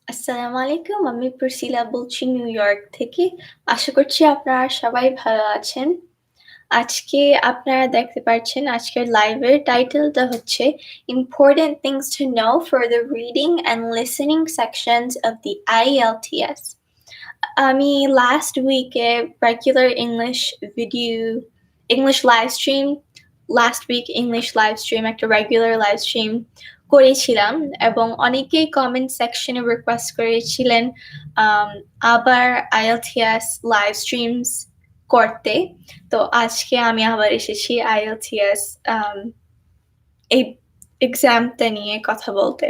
আসসালামু আলাইকুম। আমি প্রিসিলা বলছি নিউ ইয়র্ক থেকে। আশা করছি আপনারা সবাই ভালো আছেন। আজকে আপনারা দেখতে পাচ্ছেন আজকের লাইভের টাইটেলটা হচ্ছে Important Things to Know for the Reading and Listening Sections of the IELTS. আমি লাস্ট উইকে রেগুলার ইংলিশ লাইভ স্ট্রিম একটা রেগুলার লাইভ স্ট্রিম করেছিলাম এবং অনেকেই কমেন্ট সেকশনে রিকোয়েস্ট করেছিলেন আবার IELTS লাইভ স্ট্রিমস করতে। তো আজকে আমি আবার এসেছি IELTS এই এক্সামটা নিয়ে কথা বলতে।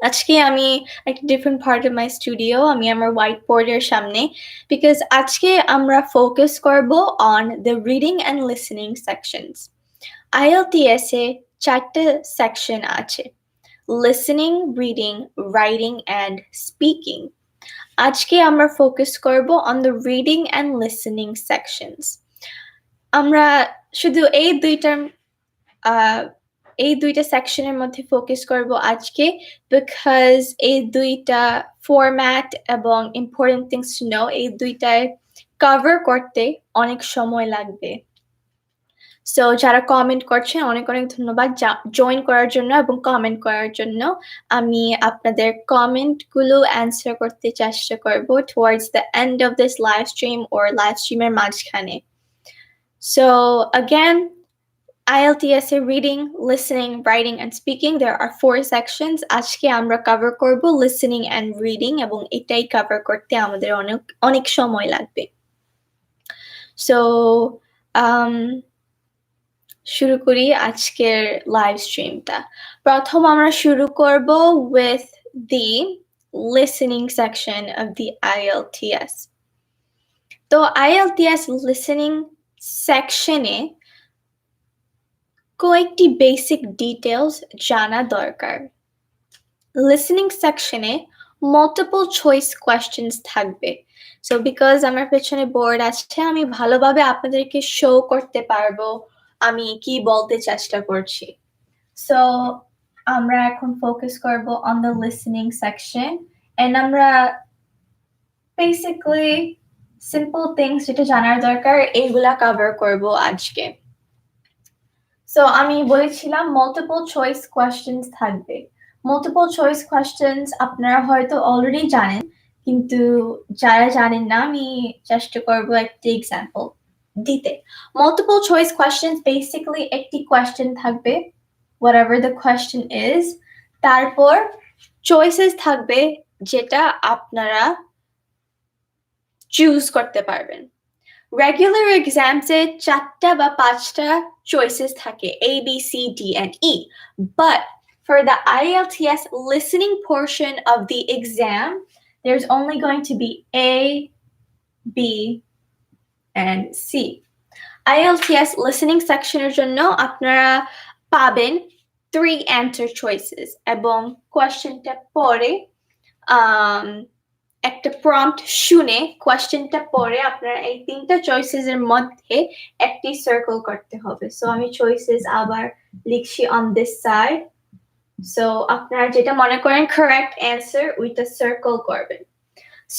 আজকে আমি একটা different part of my studio, আমি আমার হোয়াইট বোর্ডের সামনে, বিকজ আজকে আমরা ফোকাস করব on the reading and listening sections. IELTS এ 4টা সেকশন আছে: listening, reading, writing and speaking. আজকে আমরা ফোকাস করব on the reading and listening sections. আমরা শুধু এই দুইটা সেকশনের মধ্যে ফোকাস করব আজকে, বিকজ এই দুইটা ফরম্যাট এবং ইম্পর্টেন্ট থিংস টু নো এই দুইটায় কভার করতে অনেক সময় লাগবে। সো যারা কমেন্ট করছেন অনেক অনেক ধন্যবাদ জয়েন করার জন্য এবং কমেন্ট করার জন্য। আমি আপনাদের কমেন্টগুলো অ্যান্সার করতে চেষ্টা করব towards the end of this live stream or live স্ট্রিমের মাঝখানে। So again, IELTS reading, listening, writing and speaking, there are 4 sections. আজকে আমরা কভার করব listening and reading এবং এটাই কভার করতে আমাদের অনেক সময় লাগবে। সো শুরু করি আজকের লাইভ স্ট্রিমটা। প্রথম আমরা শুরু করব with the listening section of the IELTS. তো IELTS listening সেকশনে কয়েকটি বেসিক ডিটেলস জানা দরকার। লিসেনিং সেকশনে মাল্টিপল চয়েস কোয়েশ্চেনস থাকবে। সো বিকজ আমার পেছনে বোর্ড আছে, আমি ভালোভাবে আপনাদেরকে শো করতে পারবো আমি কি বলতে চেষ্টা করছি। সো আমরা এখন ফোকাস করব on the listening section and আমরা বেসিক্যালি সিম্পল থিংস যেটা জানার দরকার এইগুলা কভার করব আজকে। সো আমি বলেছিলাম মাল্টিপল চয়েস কোয়েশ্চেনস থাকবে। মাল্টিপল চয়েস কোয়েশ্চেনস আপনারা হয়তো অলরেডি জানেন, কিন্তু যারা জানেন না আমি চেষ্টা করব একটি এক্সাম্পল দিতে। মাল্টিপল চয়েস কোয়েশ্চেনস বেসিক্যালি একটি কোয়েশ্চেন থাকবে, whatever the question is, তারপর চয়েসেস থাকবে যেটা আপনারা চুজ করতে পারবেন। রেগুলার এক্সামসে 4টা বা 5টা choices থাকে A, B, C, D, and E. But for the IELTS listening portion of the exam, there's only going to be A, B, and C. IELTS listening sectionের জন্য আপনারা পাবেন 3 answer choices এবং কোয়েশ্চেনটা পড়ে একটা প্রম্পট শুনে কোয়েশ্চেনটা পড়ে আপনারা এই 3টা চয়েসেস এর মধ্যে একটি সার্কেল করতে হবে। সো আমি চয়েসেস আবার লিখছি অন দিস সাইড। সো আপনারা যেটা মনে করেন কারেক্ট অ্যান্সার ওইটা সার্কেল করবেন।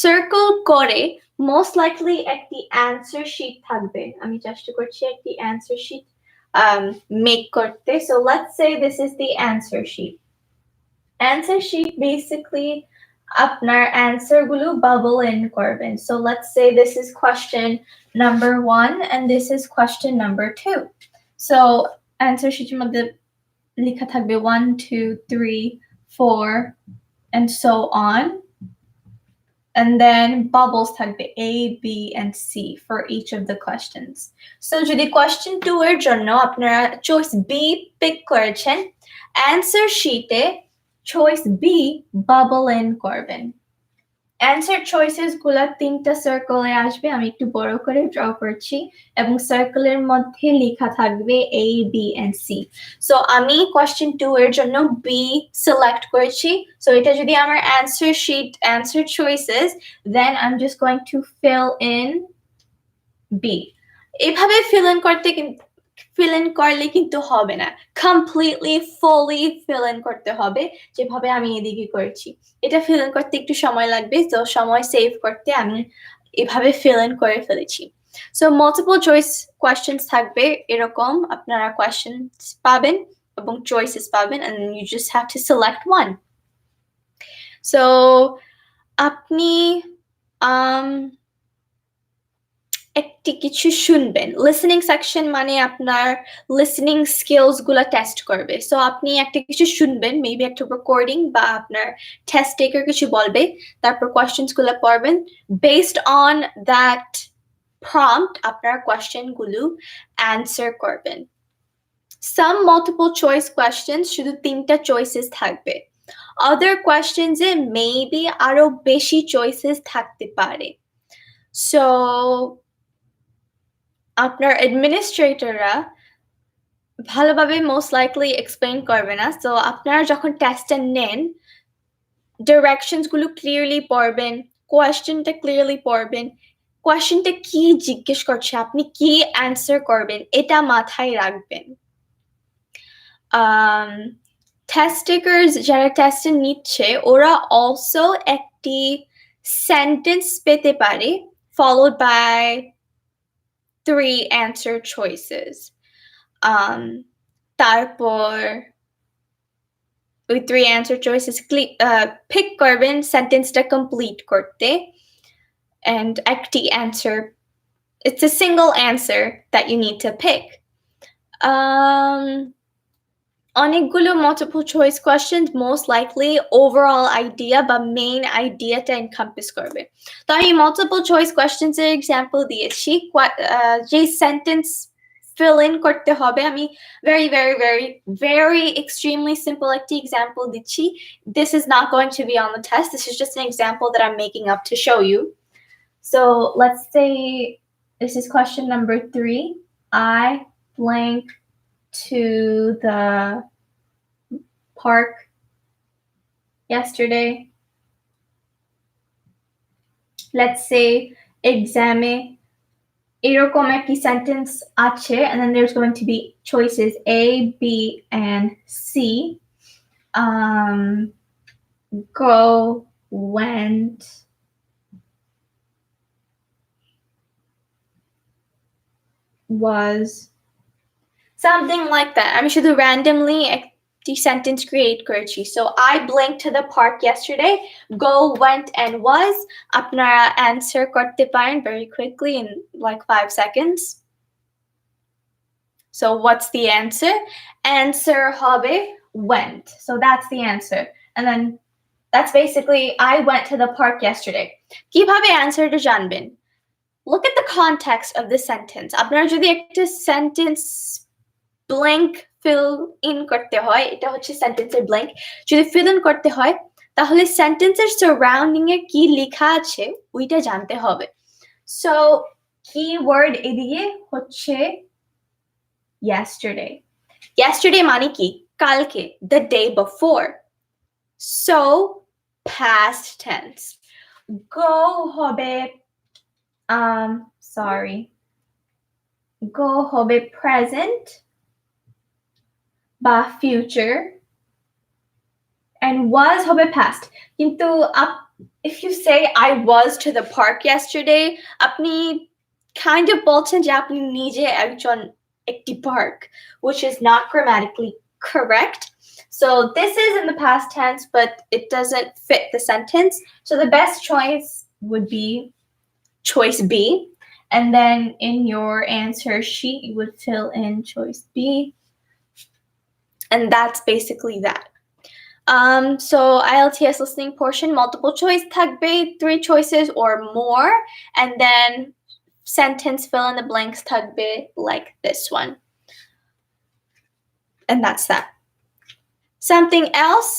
সার্কেল করে মোস্ট লাইকলি একটি অ্যান্সার শিট থাকবে। আমি চেষ্টা করছি একটি অ্যান্সার শিট মেক করতে। So let's say this is the answer sheet. Answer sheet basically আপনার অ্যান্সার গুলো বাবল ইন করবেন। So let's say this is question number 1 and this is question number 2. So answer শিটের মধ্যে লেখা থাকবে 1 2 3 4 and so on, and then bubbles থাকবে A, B and C for each of the questions. So যদি question 2 এর জন্য আপনারা choice B pick করেছেন, answer sheet-এ choice B bubble in করবেন। answer choices গুলা 3টা সার্কেলে আসবে। আমি একটু বড় করে ড্র করছি এবং সার্কেলের মধ্যে লেখা থাকবে A, B and C. So আমি question 2 এর জন্য B সিলেক্ট করেছি। সো এটা যদি আমার answer sheet answer choices, then I'm just going to fill in B. এভাবে fill in fill in করলে কিন্তু হবে না, completely fully fill in করতে হবে যেভাবে আমি এদিকে করেছি। এটা fill in করতে একটু সময় লাগবে, তো সময় সেভ করতে আমি এভাবে fill in করে ফেলেছি। So multiple choice questions থাকবে এরকম, আপনারা questions পাবেন এবং choices পাবেন, and you just have to select one. So আপনি একটি কিছু শুনবেন। লিসেনিং সেকশন মানে আপনার লিসেনিং স্কিলস গুলা টেস্ট করবে। সো আপনি একটা কিছু শুনবেন, মেবি একটা রেকর্ডিং বা আপনার টেস্ট টেকার কিছু বলবে, তারপর কোয়েশ্চেনস গুলো পড়বেন। বেসড অন দ্যাট প্রম্পট আপনার কোয়েশ্চেন গুলো অ্যান্সার করবেন। Some multiple choice questions শুধু 3টা চয়েসেস থাকবে। Other questions এ মেবি আরো বেশি চয়েসেস থাকতে পারে। So আপনার অ্যাডমিনিস্ট্রেটররা ভালোভাবে মোস্ট লাইকলি এক্সপ্লেইন করবে না। সো আপনারা যখন টেস্টটা নেন, ডিরেকশনস গুলো ক্লিয়ারলি পড়বেন, কোয়েশ্চেনটা ক্লিয়ারলি পড়বেন, কোয়েশ্চেনটা কি জিজ্ঞেস করছে, আপনি কি অ্যান্সার করবেন, এটা মাথায় রাখবেন। টেস্ট টেকার্স যারা টেস্টে নিচ্ছে ওরা অলসো একটি সেন্টেন্স পেতে পারে followed by 3 answer choices. তারপর ওই 3 answer choices pick করবেন সেন্টেন্সটা কমপ্লিট করতে, and একটি answer, it's a single answer that you need to pick. অনেকগুলো multiple choice questions most likely overall idea বা main ideaটা encompass করবে। তো আমি multiple choice questions এর example দিয়েছি, যে sentence fill in করতে হবে আমি very extremely simple একটি example দিচ্ছি. This is not going to be on the test. This is just an example that I'm making up to show you. So let's say this is question number 3. I blank to the park yesterday. Let's say exam এরকম একটি sentence আছে, and then there's going to be choices A, B, and C. Go, went, was, something like that. আমি শুধু randomly একটি sentence create করেছি. So I blinked to the park yesterday. Go, went, and was. আপনারা answer করতে পারেন very quickly in like 5 seconds. So what's the answer? Answer হবে went. So that's the answer. And then that's basically I went to the park yesterday. কিভাবে answerটা জানবেন? Look at the context of the sentence. আপনারা যদি একটা sentence blank fill in করতে হয়, এটা হচ্ছে সেন্টেন্সের blank, যদি fill in করতে হয় তাহলে সেন্টেন্সের সারাউন্ডিং এ কি লেখা আছে ওইটা জানতে হবে। সো কিওয়ার্ড এদিকে হচ্ছে yesterday. Yesterday মানে কি? কালকে, the day before. So past tense. Go হবে go হবে present বা future, and was হবে past. কিন্তু if you say I was to the park yesterday, আপনি kind of বলছেন যে আপনি নিজে একজন একটি park, which is not grammatically correct. So this is in the past tense, but it doesn't fit the sentence. So the best choice would be choice B. And then in your answer sheet, you would fill in choice B. And that's basically that. So IELTS listening portion, multiple choice থাকবে, 3 choices or more, and then sentence fill in the blanks থাকবে like this one. And that's that. Something else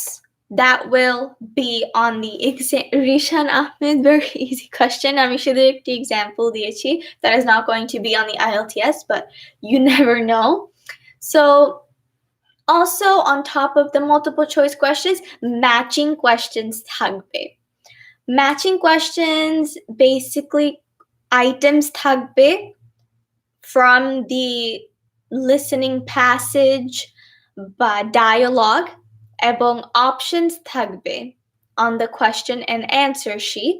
that will be on the exam. Rishan Ahmed, very easy question. আমি শুধু একটি example দিয়েছি. That is not going to be on the IELTS, but you never know. So also on top of the multiple choice questions, matching questions থাকবে. Matching questions basically items থাকবে from the listening passage বা dialogue এবং options থাকবে on the question and answer sheet.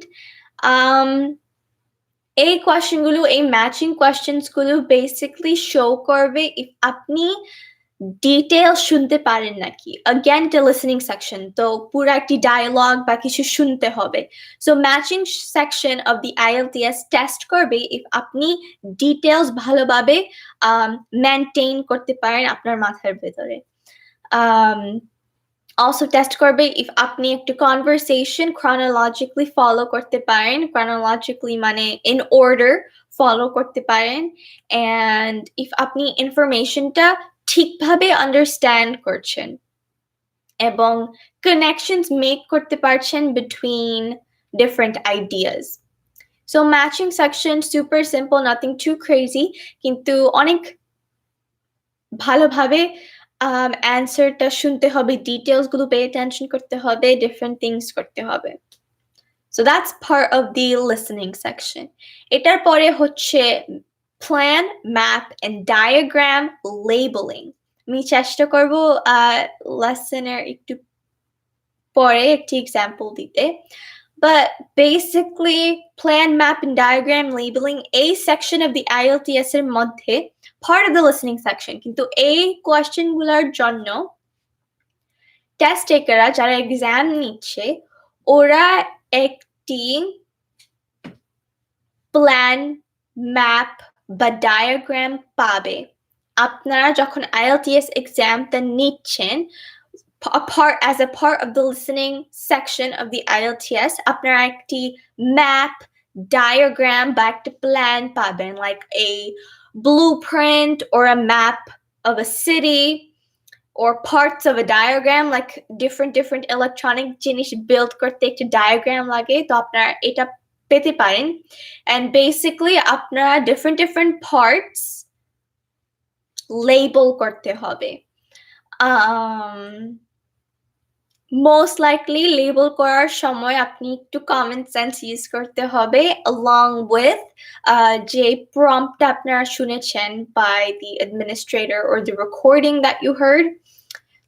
এই কোয়েশ্চেনগুলো, এই matching কোয়েশ্চেনসগুলো basically show করবে if আপনি detail শুনতে পারেন নাকি। again the listening section, তো পুরো একটি ডায়ালগ বা কিছু শুনতে হবে। So matching section of the IELTS test করবে if আপনি ডিটেইলস ভালোভাবে মেনটেন করতে পারেন আপনার মাথার ভেতরে। also test করবে if আপনি একটা conversation chronologically follow করতে পারেন, chronologically মানে in order follow করতে পারেন, and if আপনি ইনফরমেশনটা ঠিকভাবে আন্ডারস্ট্যান্ড করছেন এবং connections make করতে পারছেন between different ideas. So matching section super simple, nothing too crazy, কিন্তু অনেক ভালোভাবে অ্যান্সারটা শুনতে হবে, ডিটেইলসগুলো pay attention করতে হবে, different things করতে হবে. So that's part of the listening section. এটার পরে হচ্ছে plan, map and diagram labeling. আমি চেষ্টা করব লেসনের একটু পরে একটি এক্সাম্পল দিতে, but basically plan, map and diagram labeling a section of the IELTS এর মধ্যে part of the listening section, কিন্তু এই কোয়েশ্চেনগুলোর জন্য টেস্ট টেকাররা যারা এক্সাম নিচ্ছে ওরা একটি প্ল্যান, ম্যাপ বা ডায়াগ্রাম পাবে। আপনারা যখন IELTS এক্সামটা নিচ্ছেন as a part of the listening section of the IELTS, আপনারা একটি ম্যাপ, diagram বা একটা প্ল্যান পাবেন, like a blueprint or a map of a city or parts of a diagram, like different electronic জিনিস build করতে একটা diagram লাগে, তো আপনারা এটা পেতে পারেন, and basically আপনারা different parts label করতে হবে। most likely label করার সময় আপনি একটু common sense use করতে হবে along with যে prompt আপনারা শুনেছেন by the administrator or the recording that you heard,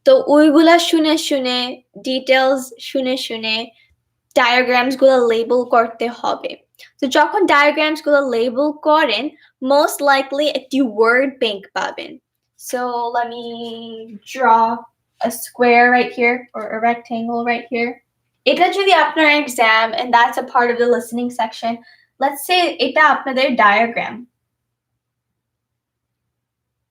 তো ওইগুলা শুনে details শুনে diagrams গুলো label করতে হবে। তো যখন diagrams গুলো label করেন most likely একটি word bank পাবেন। So let me draw a square right here or a rectangle right here. এটা যদি আপনার exam and that's a part of the listening section, let's say এটা আপনাদের diagram.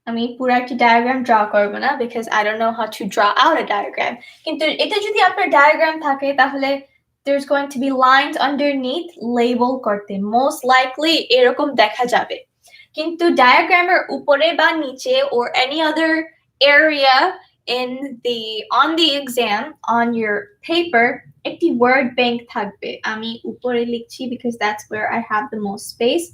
আমি পুরো একটা diagram draw করব না because I don't know how to draw out a diagram. কিন্তু এটা যদি আপনার diagram থাকে তাহলে there's going to be lines underneath label করতে most likely এরকম দেখা যাবে, কিন্তু diagrammer উপরে বা নিচে or any other area on the exam on your paper একটি word bank থাকবে। আমি উপরে লিখছি because that's where I have the most space.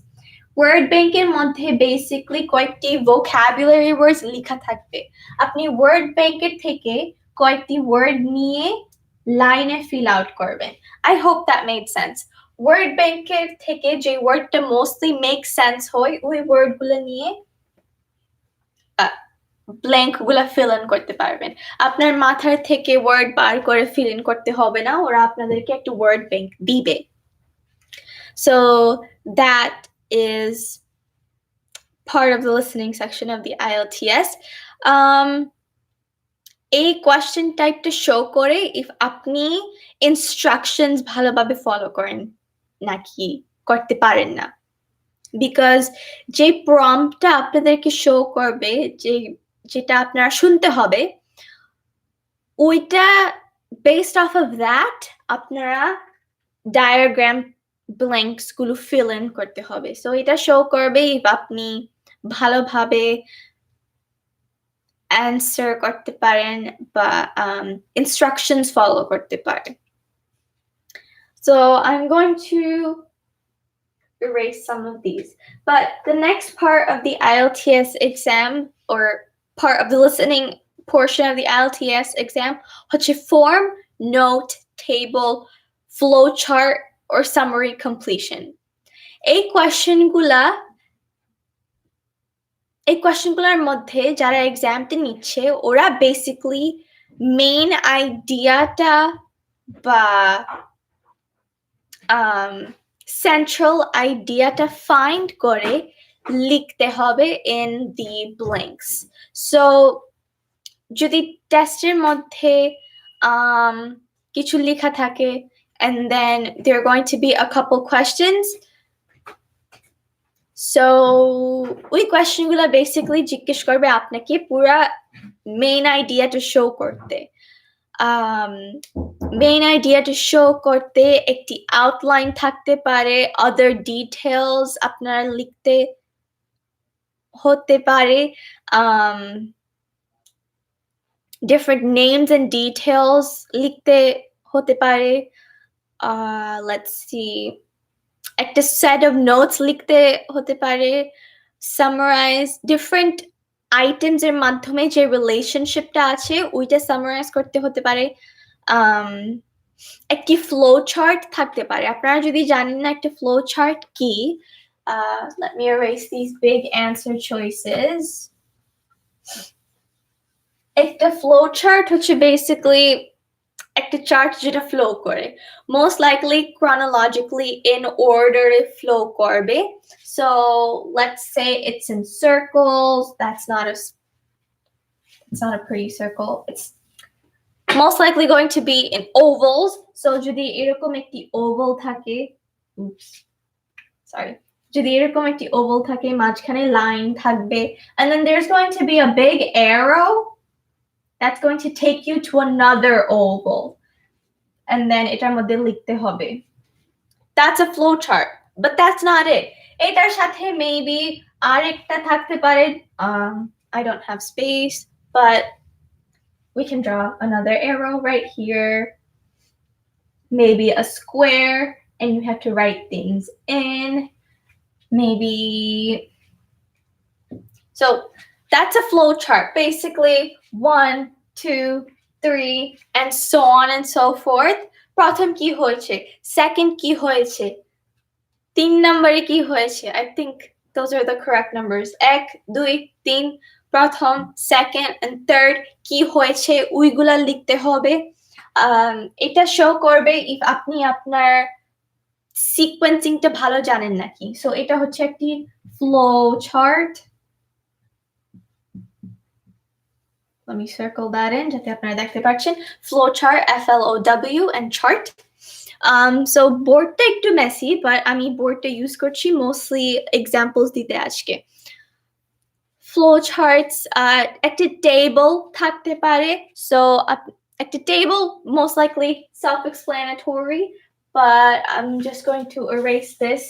word bank এর মধ্যে basically কয়েকটি vocabulary words লেখা থাকবে। আপনি word bank এর থেকে কয়েকটি word নিয়ে লাইনে fill out করবেন। I hope that made sense. word bank এর থেকে যে wordটা mostly make sense হয় ওই wordগুলো নিয়ে blank গুলা fill in করতে পারবেন। আপনার মাথার থেকে word বার করে fill in করতে হবে না, ওরা আপনাদেরকে একটা word bank দিবে। So that is part of the listening section of the IELTS. এই কোয়েশ্চেন টাইপটা শো করে if আপনি instructions ভালোভাবে ফলো করেন নাকি করতে পারেন না, because যে প্রম্পটটা আপনাদেরকে শো করবে, যেটা আপনারা শুনতে হবে, ওইটা based off of that আপনারা diagram blanks গুলো fill in করতে হবে। So এটা শো করবে if আপনি ভালোভাবে answer করতে পারেন বা instructions follow করতে পারেন। So I'm going to erase some of these, but the next part of the IELTS exam or part of the listening portion of the IELTS exam হচ্ছে form, note, table, flowchart or summary completion. এই কোয়েশ্চেনগুলা এই কোয়েশ্চেনগুলোর মধ্যে যারা এক্সামটা নিচ্ছে ওরা basically main আইডিয়াটা বা সেন্ট্রাল আইডিয়াটা ফাইন্ড করে লিখতে হবে ইন দি ব্ল্যাঙ্কস সো যদি টেস্টের মধ্যে কিছু লেখা থাকে and then there are going to be a couple questions so ওই কোয়েশ্চেনগুলো বেসিক্যালি জিজ্ঞেস করবে আপনাকে পুরা মেইন আইডিয়াটা শো করতে মেইন আইডিয়াটা শো করতে একটি আউটলাইন থাকতে পারে other details আপনারা লিখতে হতে পারে different names and details লিখতে হতে পারে let's see একটা set of notes লিখতে হতে পারে summarize different items এর মাধ্যমে যে রিলেশনশিপটা আছে ওইটা সামারাইজ করতে হতে পারে একটি ফ্লো চার্ট থাকতে পারে আপনারা যদি জানেন না একটা ফ্লো চার্ট কি let me erase these big answer choices একটা ফ্লো চার্ট হচ্ছে বেসিক্যালি একটা চার্ট যেটা ফ্লো করে most likely chronologically in order flow করবে so let's say it's in circles it's not a pretty circle it's most likely going to be in ovals so যদি এরকম একটি oval থাকে যদি এরকম একটি oval থাকে মাঝখানে লাইন থাকবে and then there's going to be a big arrow that's going to take you to another oval and then এটার মধ্যে লিখতে হবে that's a flow chart but that's not it এটার সাথে maybe আরেকটা থাকতে পারে I don't have space but we can draw another arrow right here maybe a square and you have to write things in maybe so that's a flow chart basically 1 2 3 and so on and so forth প্রথম কি হয়েছে second কি হয়েছে 3 নম্বরে কি হয়েছে I think those are the correct numbers 1 2 3 প্রথম second and third কি হয়েছে ওইগুলা লিখতে হবে এটা শো করবে if আপনি আপনার সিকোয়েন্সিংটা ভালো জানেন নাকি সো এটা হচ্ছে একটি flow chart let me circle that in যাতে আপনারা দেখতে পাচ্ছেন flow chart FLOW and chart so boardটা একটু messy but আমি boardটা use করছি mostly examples দিতে আজকে flow charts একটা table থাকতে পারে so একটা table most likely self-explanatory but I'm just going to erase this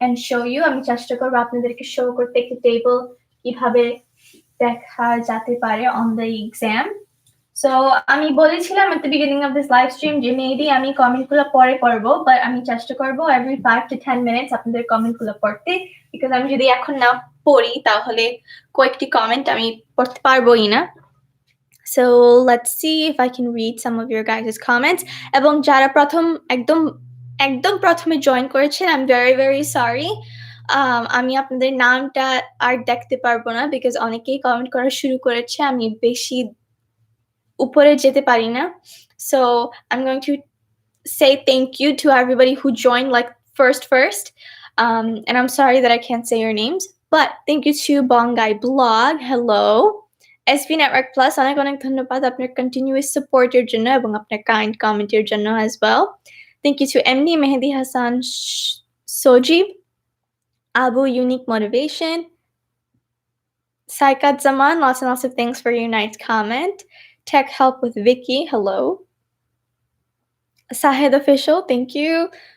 and show you আমি চেষ্টা করব আপনাদেরকে show করতে একটা table কিভাবে দেখা যেতে পারে on the exam so আমি বলেছিলাম at the beginning of this live stream যে maybe আমি কমেন্টগুলো পরে করব but আমি চেষ্টা করব every 5 to 10 minutes আপনাদের কমেন্টগুলো পড়তে because আমি যদি এখন না পড়ি তাহলে কয়েকটি কমেন্ট আমি পড়তে পারবোই না so let's see if I can read some of your guys' comments এবং যারা একদম প্রথমে জয়েন করেছেন I'm very very sorry আমি আপনাদের নামটা আর দেখতে পারবো না because অনেকেই কমেন্ট করা শুরু করেছে আমি বেশি উপরে যেতে পারি না so I'm going to say thank you to everybody who joined like first and I'm sorry that I can't say your names but thank you to Bongai Blog hello SB Network Plus অনেক ধন্যবাদ আপনার continuous support-এর জন্য এবং আপনার kind comment-এর জন্য as well thank you to MD Mehdi Hassan Sojib Abu Unique Motivation Saikat Zaman lots and lots of thanks for your nice comment Tech Help with Vicky hello Sahid Official thank you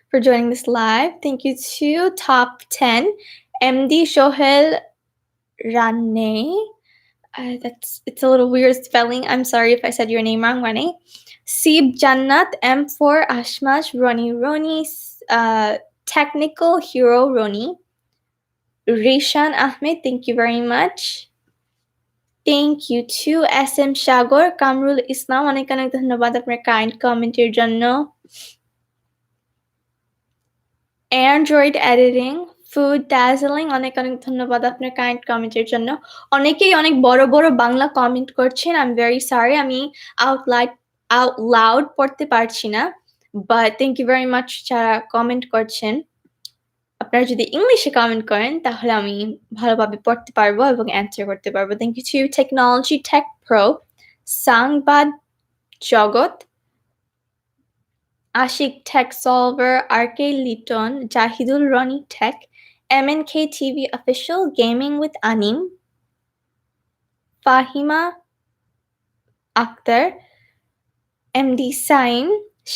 for joining this live thank you to Top 10 MD Shohel Rane it's a little weird spelling I'm sorry if I said your name wrong Rane Sib Jannat M4 Ashmash Roni Technical Hero Roni Rishan Ahmed, thank you very much. Thank you to SM Shagor, Kamrul Islam, অনেক ধন্যবাদ আপনার kind comment-এর জন্য. Android editing, food Darjeeling, অনেক অনেক ধন্যবাদ আপনার kind কমেন্টের জন্য। অনেকেই অনেক বড় বড় বাংলা কমেন্ট করছেন। আই এম ভেরি সরি, আমি আউট লাউড পড়তে পারছি না, but thank you very much যারা কমেন্ট করছেন। আপনারা যদি ইংলিশে কমেন্ট করেন তাহলে আমি ভালোভাবে পড়তে পারবো এবং অ্যান্সার করতে পারবো। Thank you to Technology Tech Pro, Sangbad Jagat, Ashik Tech Solver, RK Liton, Jahidul Roni Tech, MNK TV official, gaming with Anim, Fahima Akter, MD Sain,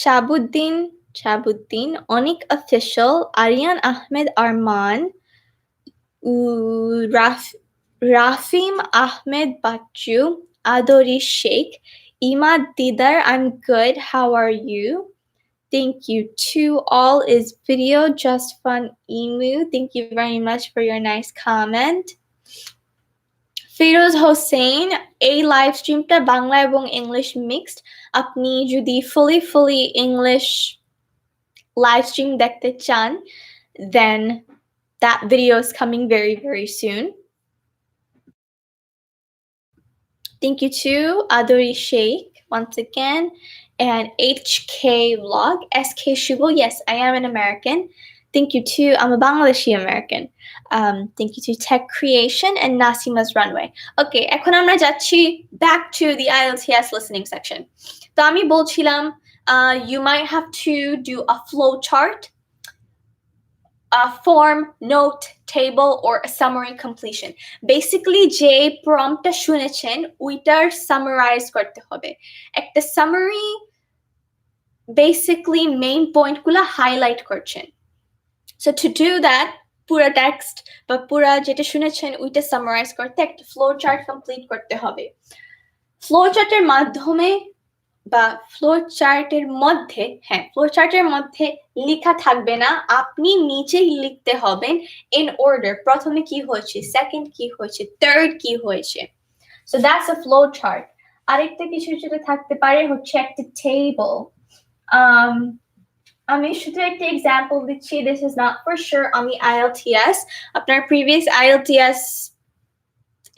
Shahabuddin, Anik official, Ariyan Ahmed Arman, Rafim Ahmed Bachchu, Adri Sheikh, Imad Didar, I'm good, how are you? Thank you to all. Is video just fun? Emu, thank you very much for your nice comment. Firoz Hossain, এই live স্ট্রিমটা Bangla এবং English mixed. আপনি যদি ফুলি English live stream দেখতে চান, then that video is coming very soon. Thank you to Adori Sheikh once again, and HK Vlog, SK Shubal. Yes, I am an American. Thank you to, I'm a Bangladeshi American. Thank you to Tech Creation and Nasima's Runway. Okay, এখন আমরা যাচ্ছি back to the IELTS listening section. তো আমি বলছিলাম, you might have to do a flow chart, a form, note, table, or a summary completion. Basically, যে promptটা শুনেছেন ওইটার summarize করতে হবে। একটা summary basically main point গুলা highlight করছেন। So to do that, পুরা টেক্সট বা পুরা যেটা শুনেছেন ওইটা সামারাইজ করতে একটা ফ্লো চার্ট কমপ্লিট করতে হবে। ফ্লো চার্টের মাধ্যমে বা ফ্লো চার্টের মধ্যে লেখা থাকবে না, আপনি নিচেই লিখতে হবেন ইন অর্ডার, প্রথমে কি হয়েছে, সেকেন্ড কি হয়েছে, থার্ড কি হয়েছে। So that's a flow chart. আরেকটা কিছু যেটা থাকতে পারে হচ্ছে একটা টেবল। আমি শুধু একটা এক্সাম্পল দিচ্ছি, this is not for sure on the IELTS. আপনার previous IELTS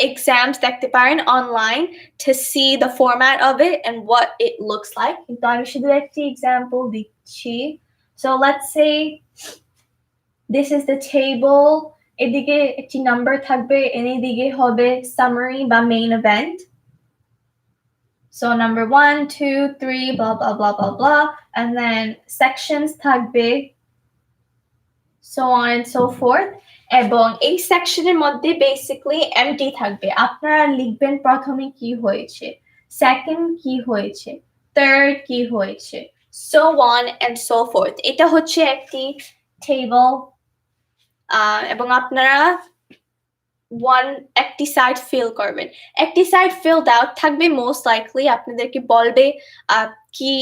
exams দেখতে পারেন online to see the format of it and what it looks like. কিন্তু আমি শুধু একটা এক্সাম্পল দিচ্ছি। So let's say this is the table, এদিকে একটি নাম্বার থাকবে, এদিকে হবে summary বা main event. So number 1, 2, 3, blah, blah, blah, blah, blah. And then sections থাকবে, so on and so forth. এবং এই সেকশনের মধ্যে basically empty থাকবে। আপনারা লিখবেন প্রথমে কি হয়েছে, সেকেন্ড কি হয়েছে, থার্ড কি হয়েছে, so on and so forth. এটা হচ্ছে একটি টেবল। এবং আপনারা একটি সাইড ফিল করবেন। একটি সাইড ফিলড আউট থাকবে, মোস্ট লাইকলি আপনাদেরকে বলবে কি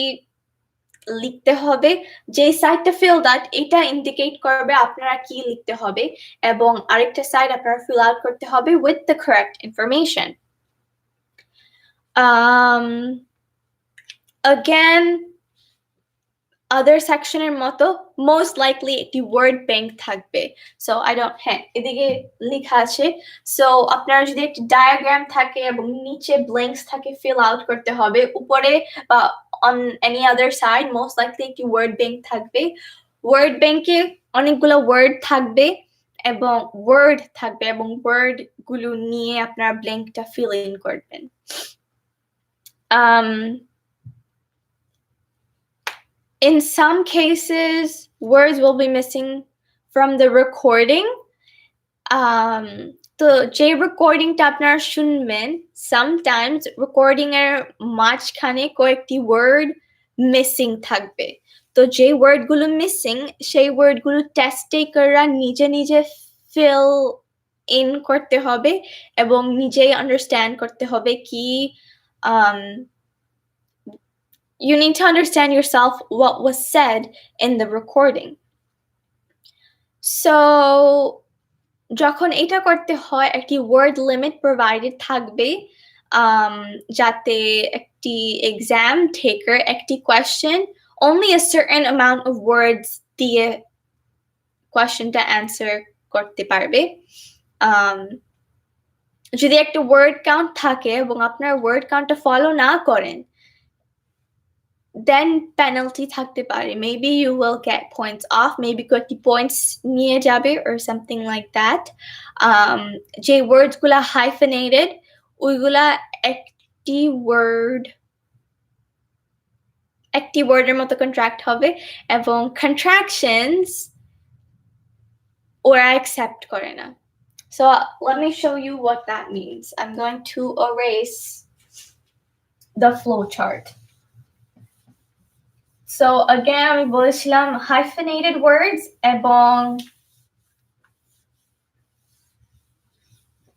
লিখতে হবে। যে সাইডটা ফিলড আউট এটা ইন্ডিকেট করবে আপনারা কি লিখতে হবে, এবং আরেকটা সাইড আপনারা ফিল আউট করতে হবে with the correct information. again other সেকশনের মতো most likely একটি ওয়ার্ড ব্যাংক থাকবে। সো এদিকে লেখা আছে, সো আপনারা যদি একটি ডায়াগ্রাম থাকে এবং নিচে ব্ল্যাঙ্কস থাকে ফিল আউট করতে হবে, উপরে বা on any other side most likely একটি ওয়ার্ড ব্যাংক থাকবে। ওয়ার্ড ব্যাংকে অনেকগুলো ওয়ার্ড থাকবে এবং ওয়ার্ড গুলো নিয়ে আপনারা ব্ল্যাঙ্কটা ফিল ইন করবেন। In some cases, words will be missing from the recording. তো যে রেকর্ডিংটা আপনারা শুনবেন, sometimes recording এর মাঝখানে কয়েকটি ওয়ার্ড মিসিং থাকবে। তো যে ওয়ার্ডগুলো মিসিং, সেই ওয়ার্ডগুলো টেস্ট টেকাররা নিজে ফিল ইন করতে হবে এবং নিজেই আন্ডারস্ট্যান্ড করতে হবে কি you need to understand yourself what was said in the recording. So যখন এটা করতে হয়, একটি ওয়ার্ড লিমিট প্রোভাইডেড থাকবে, যাতে একটি এক্সাম টেকার একটি question only a certain amount of words দিয়ে কোয়েশ্চেনটা অ্যান্সার করতে পারবে যদি একটা ওয়ার্ড কাউন্ট থাকে এবং আপনার ওয়ার্ড কাউন্টটা ফলো না করেন then penalty থাকতে পারে maybe you will get points off maybe কয়েকটি points নিয়ে যাবে or something like that যে words গুলা hyphenated ওইগুলা একটি ওয়ার্ডের মতো কন্ট্রাক্ট হবে এবং contractions ওরা accept করে না so let me show you what that means I'm going to erase the flow chart so again আমি বলেছিলাম hyphenated words এবং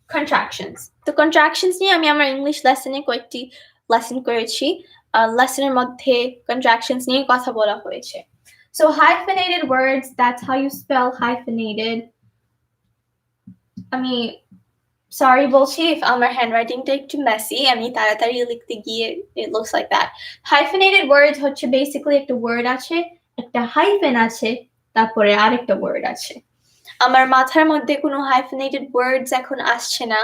contractions তো contractions নিয়ে আমি আমার ইংলিশ লেসনে কয়েকটি লেসন করেছি লেসনের মধ্যে contractions নিয়ে কথা বলা হয়েছে so hyphenated words that's how you spell hyphenated আমি sorry বলছি if আমার handwritingটা একটু messy আমি তাড়াতাড়ি লিখতে গিয়ে it looks like that hyphenated words হচ্ছে basically একটা word আছে একটা hyphen আছে তারপরে আরেকটা word আছে আমার মাথার মধ্যে কোনো hyphenated words এখন আসছে না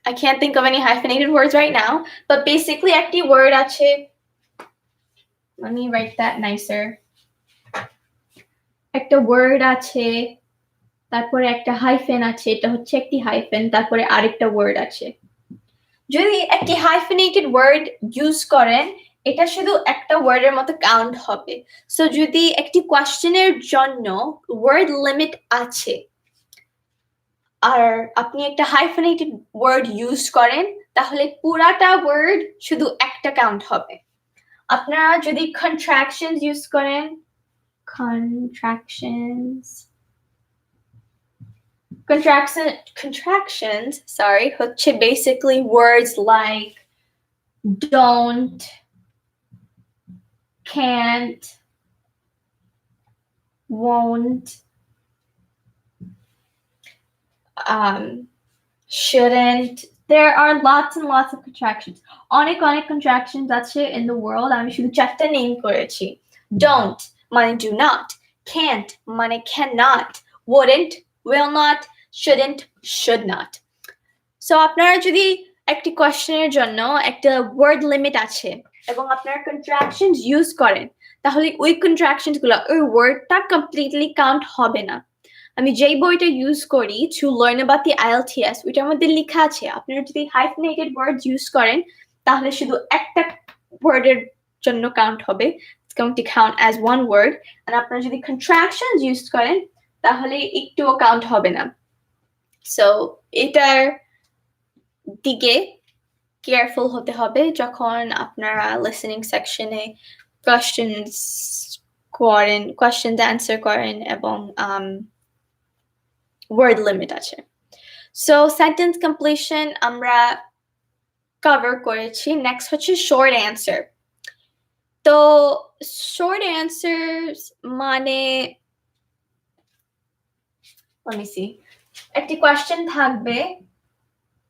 I can't think of any hyphenated words right now but basically একটি word আছে let me write that nicer একটা word আছে তারপরে একটা হাইফেন আছে এটা হচ্ছে একটি হাইফেন তারপরে আরেকটা ওয়ার্ড আছে যদি একটি হাইফেনেটেড ওয়ার্ড ইউজ করেন এটা শুধু একটা ওয়ার্ডের মতো কাউন্ট হবে সো যদি একটি কোশ্চেনের জন্য ওয়ার্ড লিমিট আছে আর আপনি একটা হাইফেনেটেড ওয়ার্ড ইউজ করেন তাহলে পুরাটা ওয়ার্ড শুধু একটা কাউন্ট হবে আপনারা যদি contractions ইউজ করেন contractions হচ্ছে basically words like don't can't won't shouldn't there are lots and lots of contractions অনেক contractions আছে in the world আমি শুধু চারটা নেম করেছি don't মানে do not can't মানে cannot wouldn't will not shouldn't should not so আপনারা যদি একটি কোশ্চেনের জন্য একটা ওয়ার্ড লিমিট আছে এবং আপনারা contractions ইউজ করেন তাহলে ওই contractions গুলো ওই ওয়ার্ডটা কমপ্লিটলি কাউন্ট হবে না আমি যেই বইটা ইউজ করি to learn about the IELTS ওইটার মধ্যে লেখা আছে আপনারা যদি hyphenated words ইউজ করেন তাহলে শুধু একটা ওয়ার্ডের জন্য কাউন্ট হবে it's going to count as one word and আপনারা যদি contractions ইউজ করেন তাহলে একটুও কাউন্ট হবে না so এটার দিকে কেয়ারফুল হতে হবে যখন আপনারা লিসেনিং সেকশনে questions answer করেন এবং word limit আছে so sentence completion আমরা cover করেছি next হচ্ছে short answer তো short answers মানে let me see একটি question থাকবে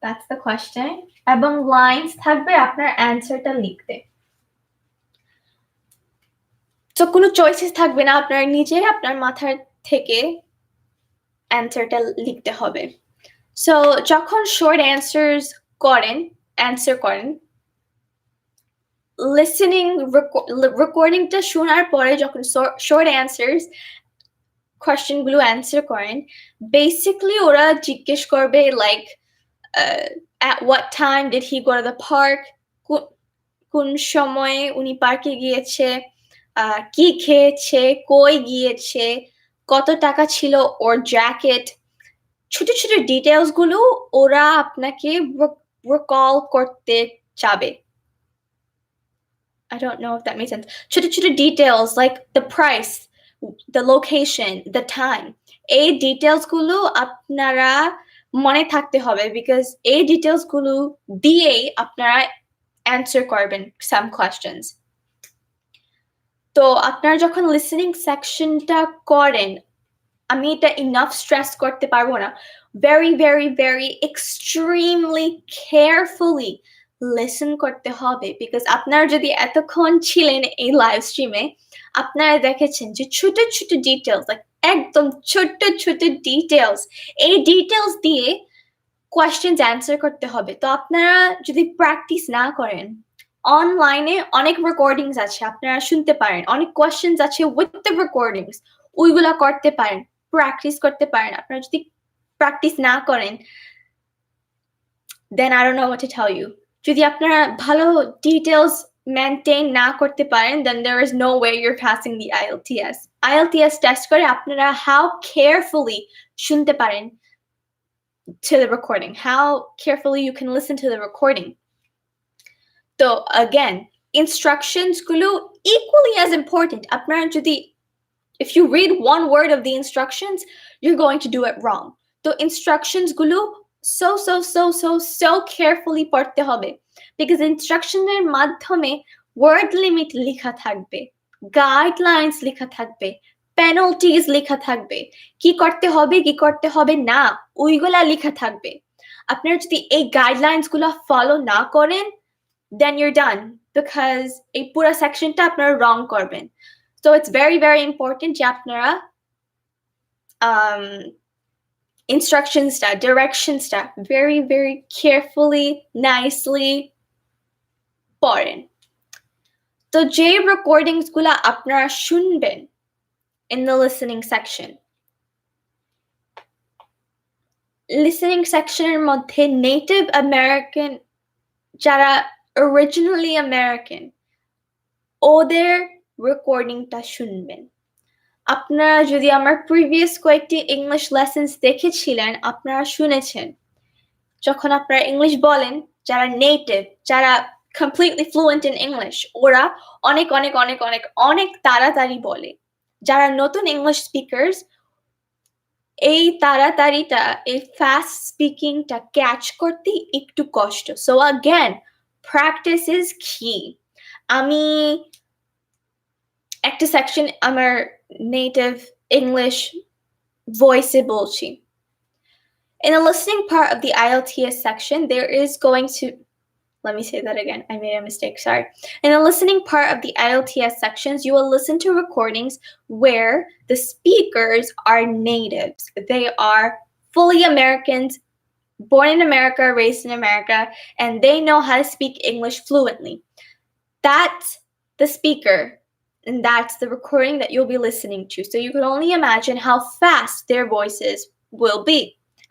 that's the question এবং lines থাকবে আপনার answerটা লিখতে তো কোনো choices থাকবে না আপনার নিজে আপনার মাথার থেকে answerটা লিখতে হবে so যখন short answers answer করেন listening recordingটা শোনার পরে যখন short answers question গুলো answer করেন basically ওরা জিজ্ঞেস করবে like at what time did he go to the park কোন সময়ে উনি পার্কে গিয়েছে কি খেয়েছে কই গিয়েছে কত টাকা ছিল ওর জ্যাকেট ছোট ছোট ডিটেইলস গুলো ওরা আপনাকে recall করতে চাবে I don't know if that makes sense ছোট ছোট details like the price the location the time এই ডিটেইলস গুলো আপনারা মনে থাকতে হবে because এই ডিটেইলস গুলো দিয়ে আপনারা answer করবেন some questions তো আপনারা যখন লিসেনিং সেকশনটা করেন আমি এটা enough stress করতে পারবো না very very very extremely carefully listen করতে হবে because আপনারা যদি এতক্ষণ ছিলেন এই লাইভ স্ট্রিমে আপনারা দেখেছেন যে ছোট ছোট ডিটেইলস like একদম ছোট্ট ছোট্ট ডিটেলস, এই ডিটেলস দিয়ে কোয়েশ্চেন্স অ্যান্সার করতে হবে। তো আপনারা যদি প্র্যাকটিস না করেন, অনলাইনে অনেক রেকর্ডিংস আছে, আপনারা শুনতে পারেন, অনেক কোয়েশ্চেন্স আছে উইথ দ্য রেকর্ডিংস, ওইগুলা করতে পারেন, প্র্যাকটিস করতে পারেন। আপনারা যদি প্র্যাকটিস না করেন, then I don't know what to tell you. যদি আপনারা ভালো ডিটেলস মেনটেন না করতে পারেন, then there is no way you're passing the IELTS. IELTS test করে আপনারা how carefully শুনতে পারেন to the recording, how carefully you can listen to the recording. So again, instructions গুলো equally as important. আপনারা যদি, if you read one word of the instructions, you're going to do it wrong. So instructions গুলো so carefully পড়তে হবে, because instructionের মাধ্যমে word limit লেখা থাকবে, guidelines লেখা থাকবে, penalties লেখা থাকবে, কি করতে হবে না ওইগুলা লেখা থাকবে। আপনারা যদি এই গাইডলাইন্স গুলো ফলো না করেন, then you're done, because এই পুরো সেকশনটা আপনারা wrong করবেন। So it's very important যে আপনারা instructions টা, directions টা very carefully, nicely পড়েন। তো যে রেকর্ডিংস গুলা আপনারা শুনবেন in the listening section, listening সেকশনের মধ্যে নেটিভ আমেরিকান, যারা originally American, ওদের রেকর্ডিংটা শুনবেন। আপনারা যদি আমার প্রিভিয়াস কয়েকটি ইংলিশ লেসন্স দেখেছিলেন, আপনারা শুনেছেন যখন আপনারা ইংলিশ বলেন, যারা নেটিভ, যারা completely fluent in English, ওরা অনেক তাড়াতাড়ি বলে। যারা নতুন ইংলিশ স্পিকার্স, এই তাড়াতাড়িটা, এই ফাস্ট স্পিকিংটা ক্যাচ করতে একটু কষ্ট। So again, practice is key. আমি একটা সেকশন আমার নেটিভ ইংলিশ ভয়েসে বলছি। In the listening part of the IELTS section, there is going to, let me say that again, I made a mistake, sorry. In the listening part of the IELTS sections, you will listen to recordings where the speakers are natives. They are fully Americans, born in America, raised in America, and they know how to speak English fluently. That's the speaker, and that's the recording that you'll be listening to. So you can only imagine how fast their voices will be,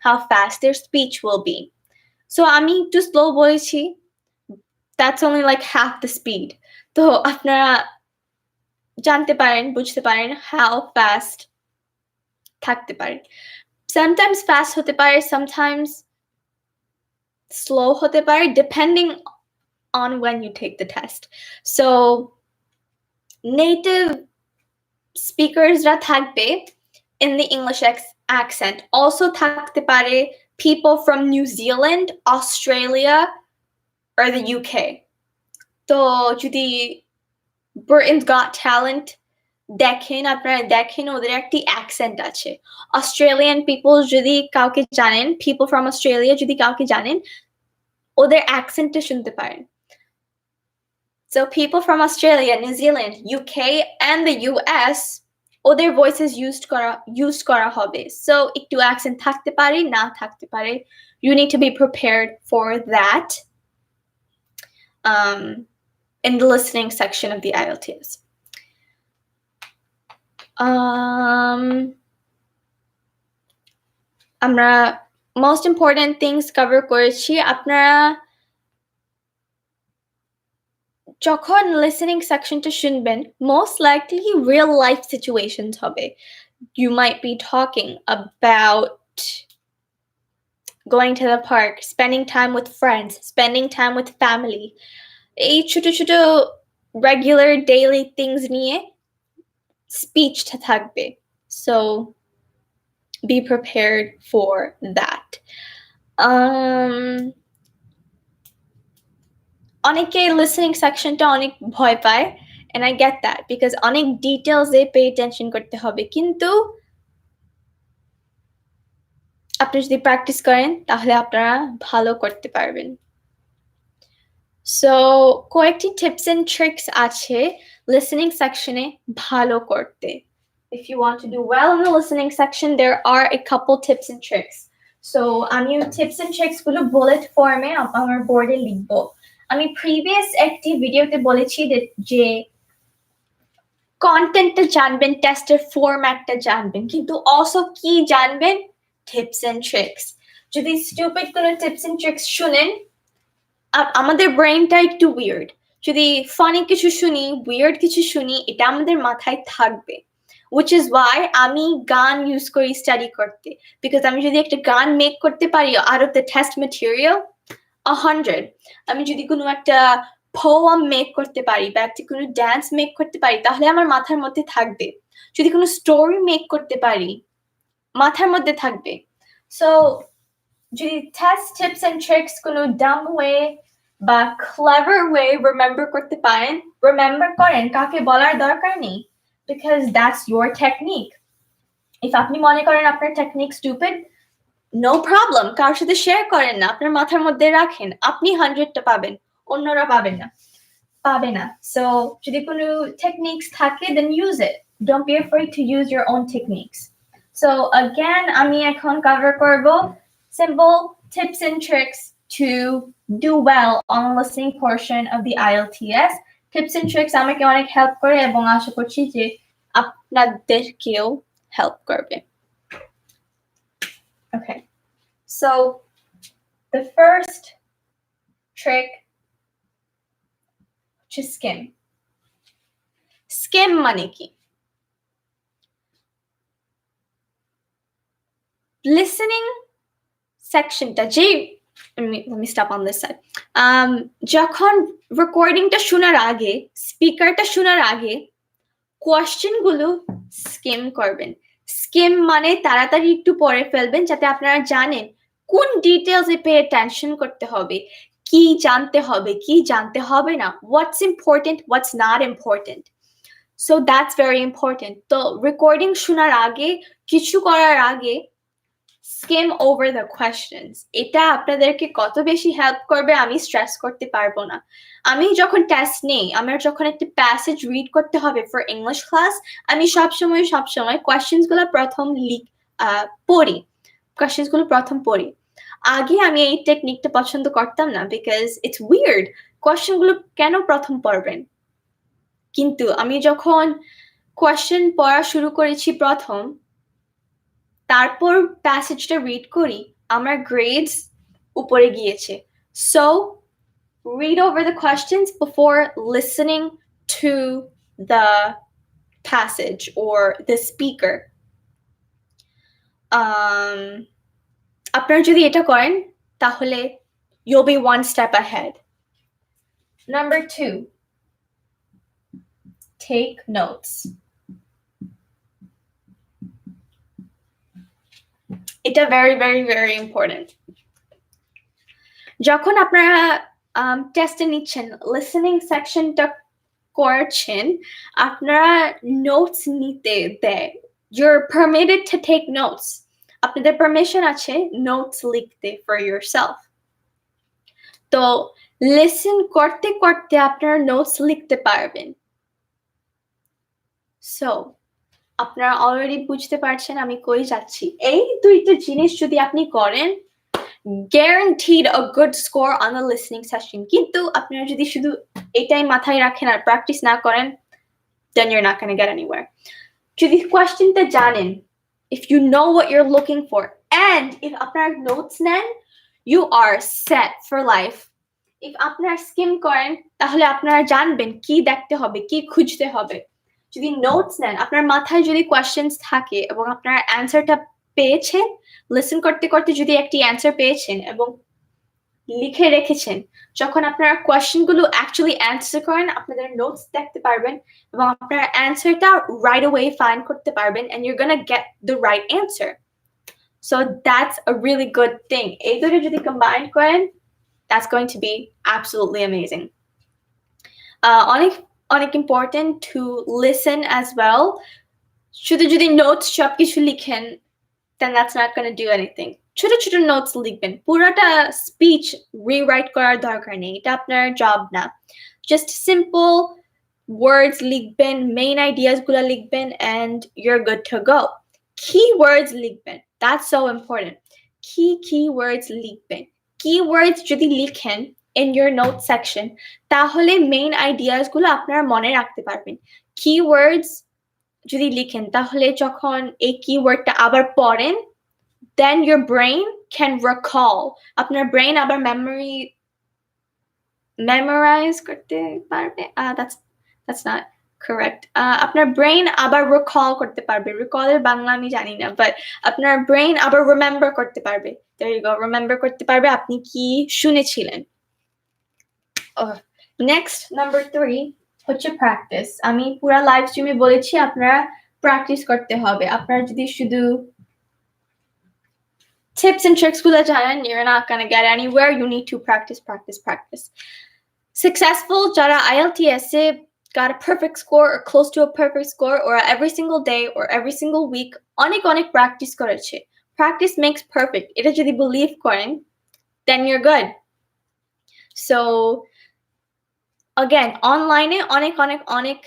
how fast their speech will be. So আমি একটু slow বলেছি, that's only like half the speed. তো আপনারা জানতে পারেন, বুঝতে পারেন how fast থাকতে পারে। Sometimes fast হতে পারে, sometimes slow হতে পারে, depending on when you take the test. So native speakersরা থাকবে in the English accent. Also থাকতে পারে people from New Zealand, Australia, or the UK. তো যদি Britain's Got Talent দেখেন, আপনারা দেখেন ওদের একটি অ্যাকসেন্ট আছে। অস্ট্রেলিয়ান পিপল যদি কাউকে জানেন, people from Australia যদি কাউকে জানেন, ওদের অ্যাকসেন্টটা শুনতে পারেন। So people from Australia, New Zealand, UK, and the US, ওদের voices used করা হবে। So একটু accent থাকতে পারে, না থাকতে পারে। You need to be prepared for that in the listening section of the IELTS. আমরা most important things cover করেছি। আপনারা যখন listening sectionটা শুনবেন, most likely real life situations হবে. You might be talking about going to the park, spending time with friends, spending time with family. এই ছোট ছোট regular daily things নিয়ে speechটা থাকবে. So be prepared for that. অনেকে listening sectionটা অনেক ভয় পায়, and I get that, because অনেক details-এ pay attention করতে হবে, কিন্তু আপনি যদি প্র্যাকটিস করেন তাহলে আপনারা ভালো করতে পারবেন। So কয়েকটি tips and tricks আছে listening sectionে ভালো করতে। if you want to do well in the listening section, there are a couple tips and tricks. So আমি tips and tricks গুলো bullet form এ আমার বোর্ডে লিখবো। আমি previous একটি ভিডিওতে বলেছি যে কন্টেন্টটা জানবেন, টেস্টের ফরম্যাটটা জানবেন, কিন্তু অলসো কি জানবেন? Tips and tricks. যদি স্টুপিড কোনো টিপস এন্ড ট্রিক্স শুনেন, আমাদের ব্রেইনটা একটু উইয়ার্ড, যদি ফানি কিছু শুনি, উইয়ার্ড কিছু শুনি, এটা আমাদের মাথায় থাকবে। which is why আমি গান ইউজ করি স্টাডি করতে, বিকজ আমি যদি একটা গান মেক করতে পারি out of the test material 100, আমি যদি কোনো একটা পোয়েম মেক করতে পারি বা একটা কোনো ড্যান্স মেক করতে পারি, তাহলে আমার মাথার মধ্যে থাকবে। যদি কোনো স্টোরি মেক করতে পারি, মাথার মধ্যে থাকবে। সো যদি টেস্ট টিপস এন্ড ট্রিক্স কোনো ডাম ওয়ে বা ক্লেভার ওয়ে রিমেম্বার করতে পারেন, রিমেম্বার করেন, কাকে বলার দরকার নেই, because that's your technique. if আপনি মনে করেন আপনার টেকনিক স্টুপিড, নো প্রবলেম, কারোর সাথে শেয়ার করেন না, আপনার মাথার মধ্যে রাখেন, আপনি 100টা পাবেন, অন্যরা পাবে না। সো যদি কোনো টেকনিক্স থাকে, then use it. Don't be afraid to use your own techniques. So again, আমি এখন cover করব simple tips and tricks to do well on the listening portion of the IELTS. Tips and tricks আমাকে অনেক help করে এবং আশা করছি যে আপনাদেরকেও হেল্প করবে। Okay. So the first trick, to skim. Skim মানে কি? Listening sectionটা যে let me stop on this side. যখন রেকর্ডিংটা শোনার আগে, স্পিকারটা শোনার আগে কোয়েশ্চেন গুলো স্কিম করবেন। স্কিম মানে তাড়াতাড়ি একটু পড়ে ফেলবেন, যাতে আপনারা জানেন কোন ডিটেইলসে পে অ্যাটেনশন করতে হবে, কি জানতে হবে, কি জানতে হবে না, what's important, what's not important. So that's very important. তো রেকর্ডিং শোনার আগে, কিছু করার আগে skim over the questions. এটা আপনাদেরকে কত বেশি হেল্প করবে আমি স্ট্রেস করতে পারবো না। আমি যখন টেস্ট নেই, আমার যখন একটা প্যাসেজ রিড করতে হবে ফর ইংলিশ ক্লাস, আমি সবসময় কোয়েশ্চেন্স গুলো প্রথম পড়ি, কোয়েশ্চেন্স গুলো প্রথম পড়ি। আগে আমি এই টেকনিকটা পছন্দ করতাম না, বিকজ ইটস উইয়ার্ড, কোয়েশ্চেন গুলো কেন প্রথম পড়বেন? কিন্তু আমি যখন কোয়েশ্চেন পড়া শুরু করেছি প্রথম, তারপর প্যাসেজটা রিড করি, আমার গ্রেডস উপরে গিয়েছে। So read over the questions before listening to the passage or the speaker. আপনারা যদি এটা করেন, তাহলে you'll be one step ahead. Number 2, take notes. এটা very, very, very important. যখন আপনারা টেস্টে নিচ্ছেন, লিসেনিং সেকশনটা করছেন, আপনারা নোটস নিতে দেয়। You're permitted to take notes. আপনাদের পারমিশন আছে নোটস লিখতে for yourself. তো লিসেন করতে করতে আপনারা নোটস লিখতে পারবেন। সো আপনারা অলরেডি বুঝতে পারছেন আমি কই যাচ্ছি। এই দুইটা জিনিস যদি আপনি করেন, guaranteed a good score on the listening session. কিন্তু আপনারা যদি শুধু এটাই মাথায় রাখেন আর প্র্যাকটিস না করেন, then you're not going to get anywhere. যদি কোয়েশ্চেনটা জানেন, if you know what you're looking for, and if আপনারা নোটস নেন, you are set for life. if আপনারা স্কিম করেন, তাহলে আপনারা জানবেন কি দেখতে হবে, কি খুঁজতে হবে। যদি নোটস নেন, আপনার মাথায় যদি কোয়েশ্চেনস থাকে এবং আপনারা অ্যান্সারটা পেয়েছেন, লিসেন করতে করতে যদি একটি অ্যান্সার পেয়েছেন এবং লিখে রেখেছেন, যখন আপনারা কোয়েশ্চেনগুলো অ্যাকচুয়ালি অ্যান্সার করেন, আপনাদের নোটস দেখতে পারবেন এবং আপনারা অ্যান্সারটা রাইট অ্যাওয়ে ফাইন্ড করতে পারবেন, and you're gonna get the right answer. So that's a really good thing. এই দুটো যদি কম্বাইন করেন, that's going to be absolutely amazing. অনেক important to listen as well. শুধু যদি নোটস সবকিছু লিখেন, then that's not going to do anything. ছোট ছোট নোটস লিখবেন, পুরোটা স্পিচ রিরাইট করার দরকার নেই, এটা আপনার জব না। Just simple words লিখবেন, main ideas গুলা লিখবেন, and you're good to go. Keywords লিখবেন. That's so important. Keywords লিখবেন. Keywords যদি লিখেন in your note section, তাহলে main ideas গুলো আপনারা মনে রাখতে পারবেন. Keywords যদি লিখেন তাহলে যখন এই keywordটা আবার পড়েন, then your brain can recall. আপনার brain আবার memorize করতে পারবে. That's not correct. আপনার brain আবার recall করতে পারবে. Recall এর বাংলা আমি জানি না, but আপনার brain আবার remember করতে পারবে. There you go. Remember করতে পারবে আপনি কি শুনেছিলেন. Next, number 3 হচ্ছে practice. আমি পুরো লাইভ স্ট্রিমে বলেছি আপনারা practice করতে হবে. আপনারা যদি শুধু tips and tricks গুলো জানেন, you're not gonna get anywhere. You need to practice. Successful যারা IELTS A got a perfect score or close to a perfect score, or every single day or every single week অনেক practice করেছে. Practice makes perfect. এটা যদি believe করেন, then you're good. So again, online এ অনেক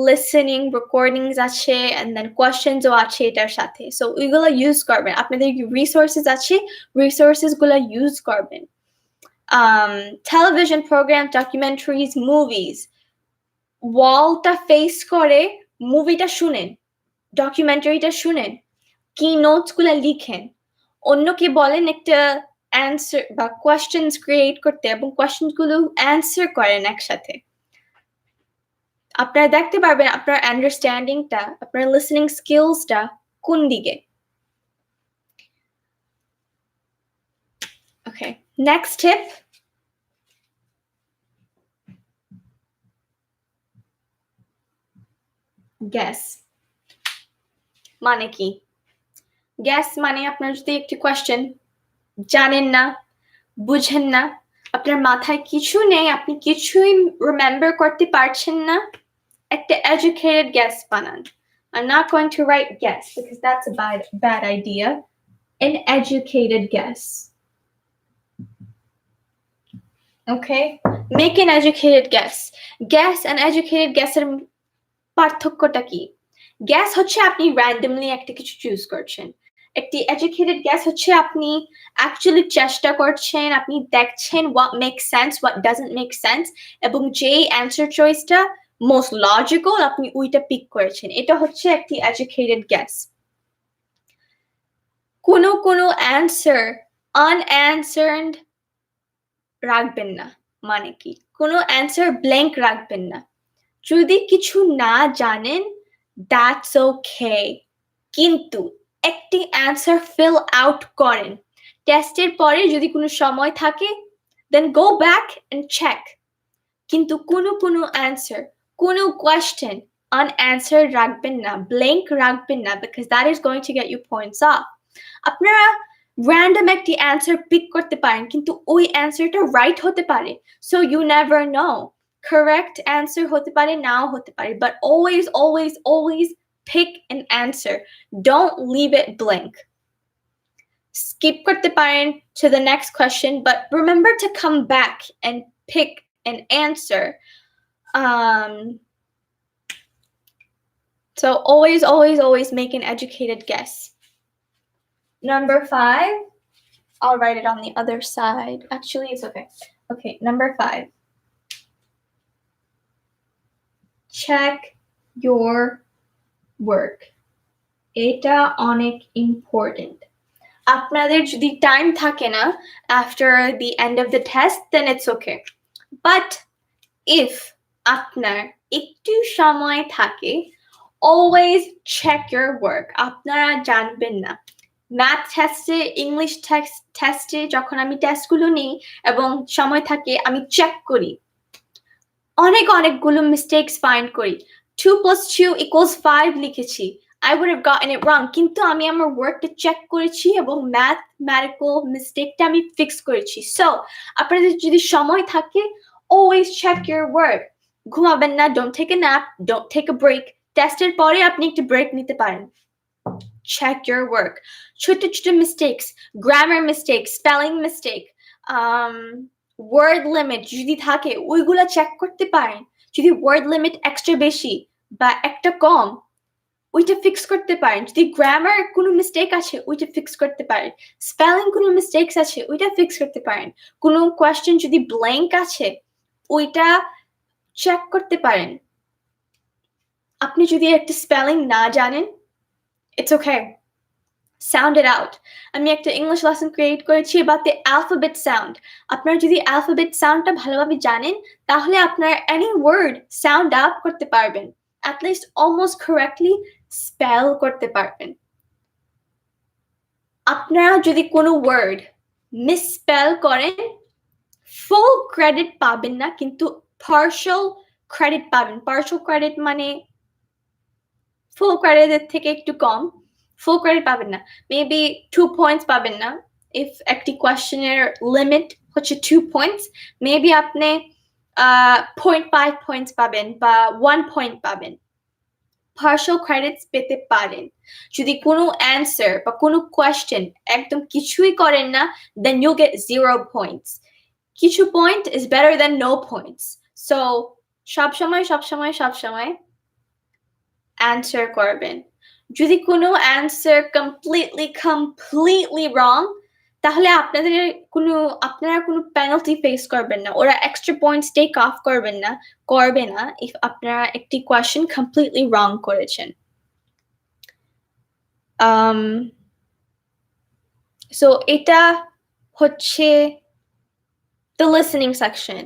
listening recordings আছে, and then questions ও আছে এটার সাথে. So এগুলো use করবেন. আপনাদের resources আছে, resources গুলো use করবেন. Television programs, documentaries, movies. ওয়ালটা ফেস করে মুভিটা শুনেন, ডকুমেন্টারিটা শুনেন, কি নোটসগুলো লিখেন, অন্যকে বলেন একটা অ্যান্সার বা কোয়েশ্চেন্স ক্রিয়েট করতে, এবং কোয়েশ্চেনগুলো অ্যান্সার করেন একসাথে। আপনারা দেখতে পারবেন আপনার আন্ডারস্ট্যান্ডিংটা, আপনার লিসনিং স্কিলসটা কোন দিকে। Okay, next tip. Guess. মানে কি? Guess মানে আপনার যদি একটি কোয়েশ্চেন জানেন না, বুঝেন না, আপনার মাথায় কিছু নেই, আপনি কিছুই রিমেম্বার করতে পারছেন না, একটা educated guess বানান. I'm not going to write guess because that's a bad idea. An educated guess. Okay? Make an educated guess. Guess and educated guess এর পার্থক্যটা কি? Guess হচ্ছে আপনি randomly একটা কিছু চুজ করছেন। একটি educated guess হচ্ছে আপনি actually চেষ্টা করছেন, আপনি দেখছেন what makes sense, what doesn't make sense, এবং যেই answer choiceটা most logical আপনি ওইটা পিক করেছেন। এটা হচ্ছে একটি educated guess. কোনো answer unanswered রাখবেন না। মানে কি? কোনো answer blank রাখবেন না। যদি কিছু না জানেন, that's okay. কিন্তু একটি answer fill out করেন। টেস্টের পরে যদি কোনো সময় থাকে, then go back and check. কিন্তু কোনো answer, কোনো question unanswered রাখবেন না, blank রাখবেন না, because that is going to get you points off. আপনারা random একটি answer pick করতে পারেন, কিন্তু ওই answerটা right হতে পারে. So you never know. Correct answer হতে পারে, নাও হতে পারে, but always pick an answer. Don't leave it blank. Skip করতে পারেন to the next question, but remember to come back and pick an answer. So always make an educated guess. Number 5, I'll write it on the other side. Actually, it's okay. Okay, number 5. Check your work. Eta onek important. আপনাদের যদি time থাকে না after the end of the test, then it's okay. But if আপনার একটু সময় থাকে, always check your work. আপনারা জানবেন না, ম্যাথ টেস্টে, ইংলিশ টেস্টে যখন আমি টেস্টগুলো নিই এবং সময় থাকে, আমি চেক করি, অনেকগুলো মিস্টেকস ফাইন্ড করি। 2 + 2 = 5 লিখেছি, I would have gotten it wrong, কিন্তু আমি আমার ওয়ার্কটা চেক করেছি এবং ম্যাথমেটিক্যাল মিস্টেকটা আমি ফিক্স করেছি। সো আপনাদের যদি সময় থাকে, always check your work. ঘুমাবেন না, don't take a nap, don't take a break. টেস্টের পরে আপনি একটু ব্রেক নিতে পারেন। Check your work. ছোট mistakes, grammar mistake, spelling mistake, word limit যদি থাকে, ওইগুলা চেক করতে পারেন। যদি ওয়ার্ড লিমিট এক্সট্রা বেশি বা একটা কম ওইটা ফিক্স করতে পারেন। যদি গ্রামার কোনো মিস্টেক আছে ওইটা ফিক্স করতে পারেন। স্পেলিং কোনো মিস্টেকস আছে ওইটা ফিক্স করতে পারেন। কোনো কোয়েশ্চেন যদি ব্ল্যাঙ্ক আছে ওইটা চেক করতে পারেন। আপনি যদি একটা স্পেলিং না জানেন it's okay. Sound it out. আমি একটা ইংলিশ লেসন ক্রিয়েট করেছি about the alphabet sound. আপনারা যদি alphabet soundটা ভালোভাবে জানেন তাহলে আপনারা any word sound out করতে পারবেন, at least almost correctly spell করতে পারবেন। আপনারা যদি কোনো word misspell করেন full credit পাবেন না, কিন্তু partial credit পাবেন। partial credit মানে full credit এর থেকে একটু কম। full credit পাবেন না, maybe 2 points পাবেন না। if একটি কোয়েশ্চেনের লিমিট হচ্ছে 2 points, maybe আপনি 0.5 points পাবেন বা 1 point পাবেন। partial credits পেতে পারেন। যদি কোনো answer বা কোনো question একদম কিছুই করেন না, then you'll get 0 points. কিছু point is better than no points. So সবসময় answer করবেন। যদি কোনো answer completely wrong, তাহলে আপনারা কোনো penalty face করবেন না। ওরা extra points take off করবে না if আপনারা একটি question completely wrong করেছেন। So এটা হচ্ছে the listening section.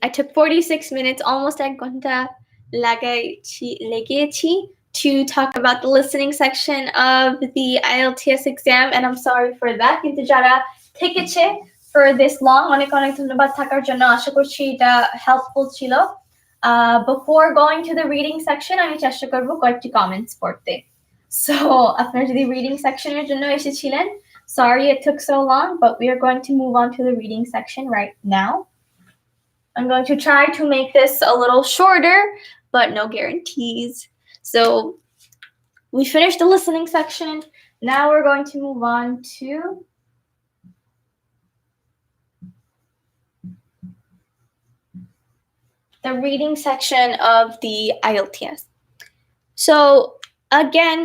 I took 46 minutes, almost এক ঘন্টা লেগেছি to talk about the listening section of the IELTS exam, and I'm sorry for that. কিন্তু যারা থেকেছে for this long, অনেক ধন্যবাদ থাকার জন্য। আশা করছি এটা helpful ছিল। Before going to the reading section, আমি চেষ্টা করব কয়েকটি comments পড়তে। So আপনারা যদি reading section এর জন্য এসেছিলেন, sorry it took so long, but we are going to move on to the reading section right now. I'm going to try to make this a little shorter, but no guarantees. So we finished the listening section. Now we're going to move on to the reading section of the IELTS. So again,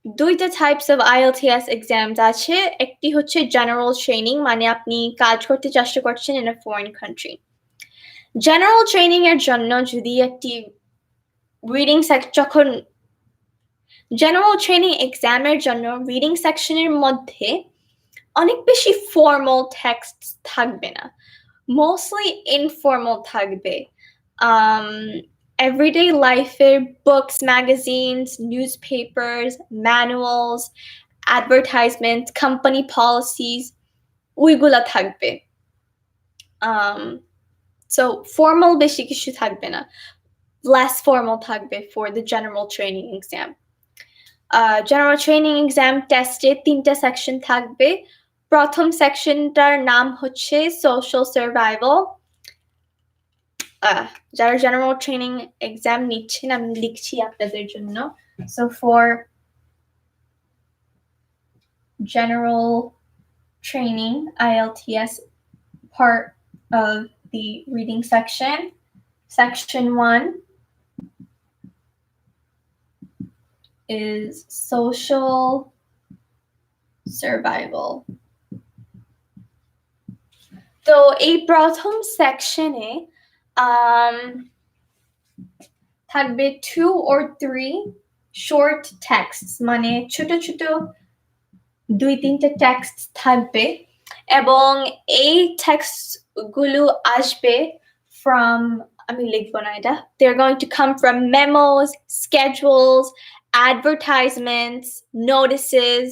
দুইটা types of IELTS exams আছে। একটি হচ্ছে general training, মানে আপনি কাজ করতে চেষ্টা করছেন in a foreign country. General training এর জন্য যদি একটি reading যখন general training exam এর জন্য reading section এর মধ্যে অনেক বেশি formal text থাকবে না, mostly informal থাকবে। Everyday life books, magazines, newspapers, manuals, advertisements, company policies, ওইগুলা থাকবে। So formal বেশি কিছু থাকবে না, less formal থাকবে for the general training exam. General training exam test এ 3টা section থাকবে। প্রথম সেকশনটার নাম হচ্ছে social survival. যারা general training exam নিচ্ছেন আমি লিখছি আপনাদের জন্য। So for general training IELTS part of the reading section, section 1 is social survival. তো এই প্রথম সেকশনে থাকবে 2 or 3 short texts, মানে ছোট 2-3টা text থাকবে, এবং এই text গুলো আসবে from, আমি লিখব না এটা, they're going to come from memos, schedules, advertisements, notices,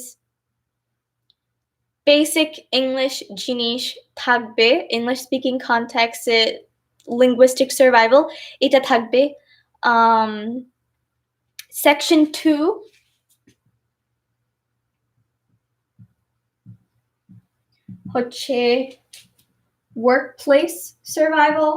basic English জিনিস থাকবে, English speaking context, linguistic survival, এটা থাকবে। Section 2 হচ্ছে workplace survival.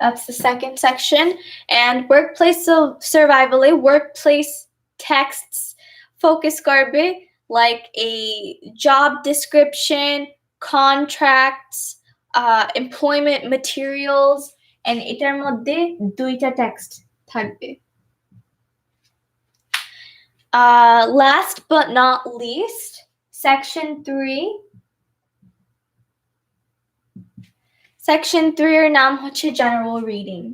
That's the second section. And workplace survival, workplace texts focus করবে like a job description, contracts, employment materials, and এটার মধ্যে 2টা text থাকবে। Last but not least, section 3. Section 3 এর নাম হচ্ছে general reading.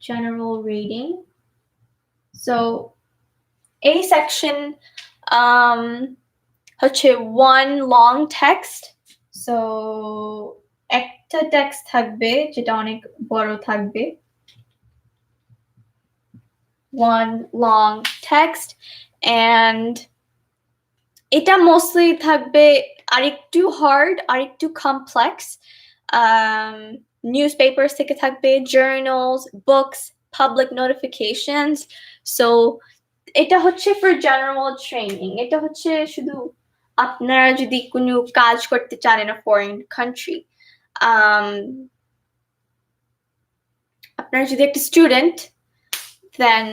General reading. So a section হচ্ছে one long text. So একটা text থাকবে যেটা অনেক বড় থাকবে, one long text, and এটা mostly থাকবে আরেকটু hard, আরেকটু complex. Newspapers থেকে থাকবে, journals, books, public notifications. So এটা হচ্ছে for general training. এটা হচ্ছে শুধু আপনারা যদি কোনো কাজ করতে চান in a foreign country. আপনারা যদি একটা student, then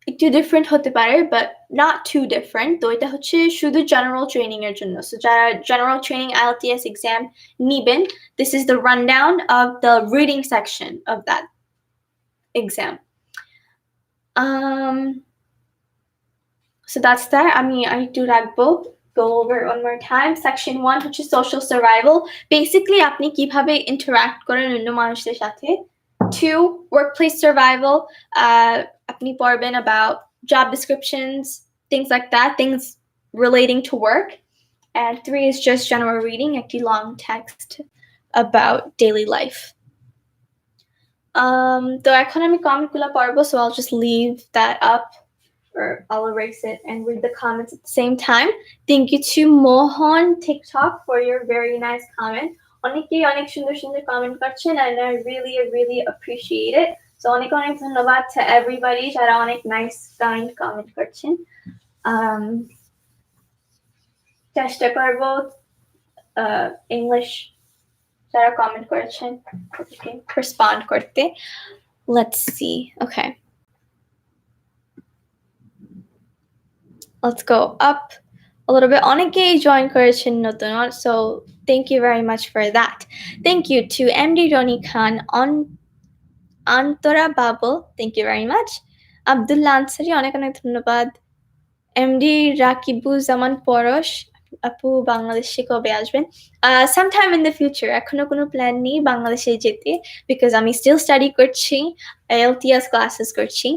একটু different হতে পারে, but not too different. তো এটা হচ্ছে শুধু general training এর জন্য. So যারা general training IELTS exam নিবেন, this is the rundown of the reading section of that exam. So that's that. I do রাখবো. Go over it one more time. Section 1 হচ্ছে social survival. Basically আপনি কিভাবে interact করেন অন্য মানুষদের সাথে. 2, workplace survival. আপনি পড়বেন about job descriptions, things like that, things relating to work. And 3 is just general reading, একটি long text about daily life. তো এখন আমি কমেন্টগুলো পড়বো, so I'll just leave that up, or I'll erase it and read the comments at the same time. Thank you to Mohan TikTok for your very nice comment. অনেকেই অনেক সুন্দর সুন্দর comment করছেন, and I really appreciate it. So অনেক ধন্যবাদ to everybody যারা অনেক nice kind comment করছেন. চেষ্টা করব English যারা কমেন্ট করেছেন respond করতে. Let's see. Okay. Let's go up a little bit. অনেকেই join করেছেন নতুন, so thank you very much for that. Thank you to MD Roni Khan on Antora Babel. Thank you very much. Abdullah Ansari, অনেক ধন্যবাদ. MD Rakibuzaman Porosh, আপু বাংলাদেশে কবে আসবেন? Sometime in the future. এখনো কোনো প্ল্যান নেই বাংলাদেশে যেতে, because আমি still study করছি, IELTS classes করছি.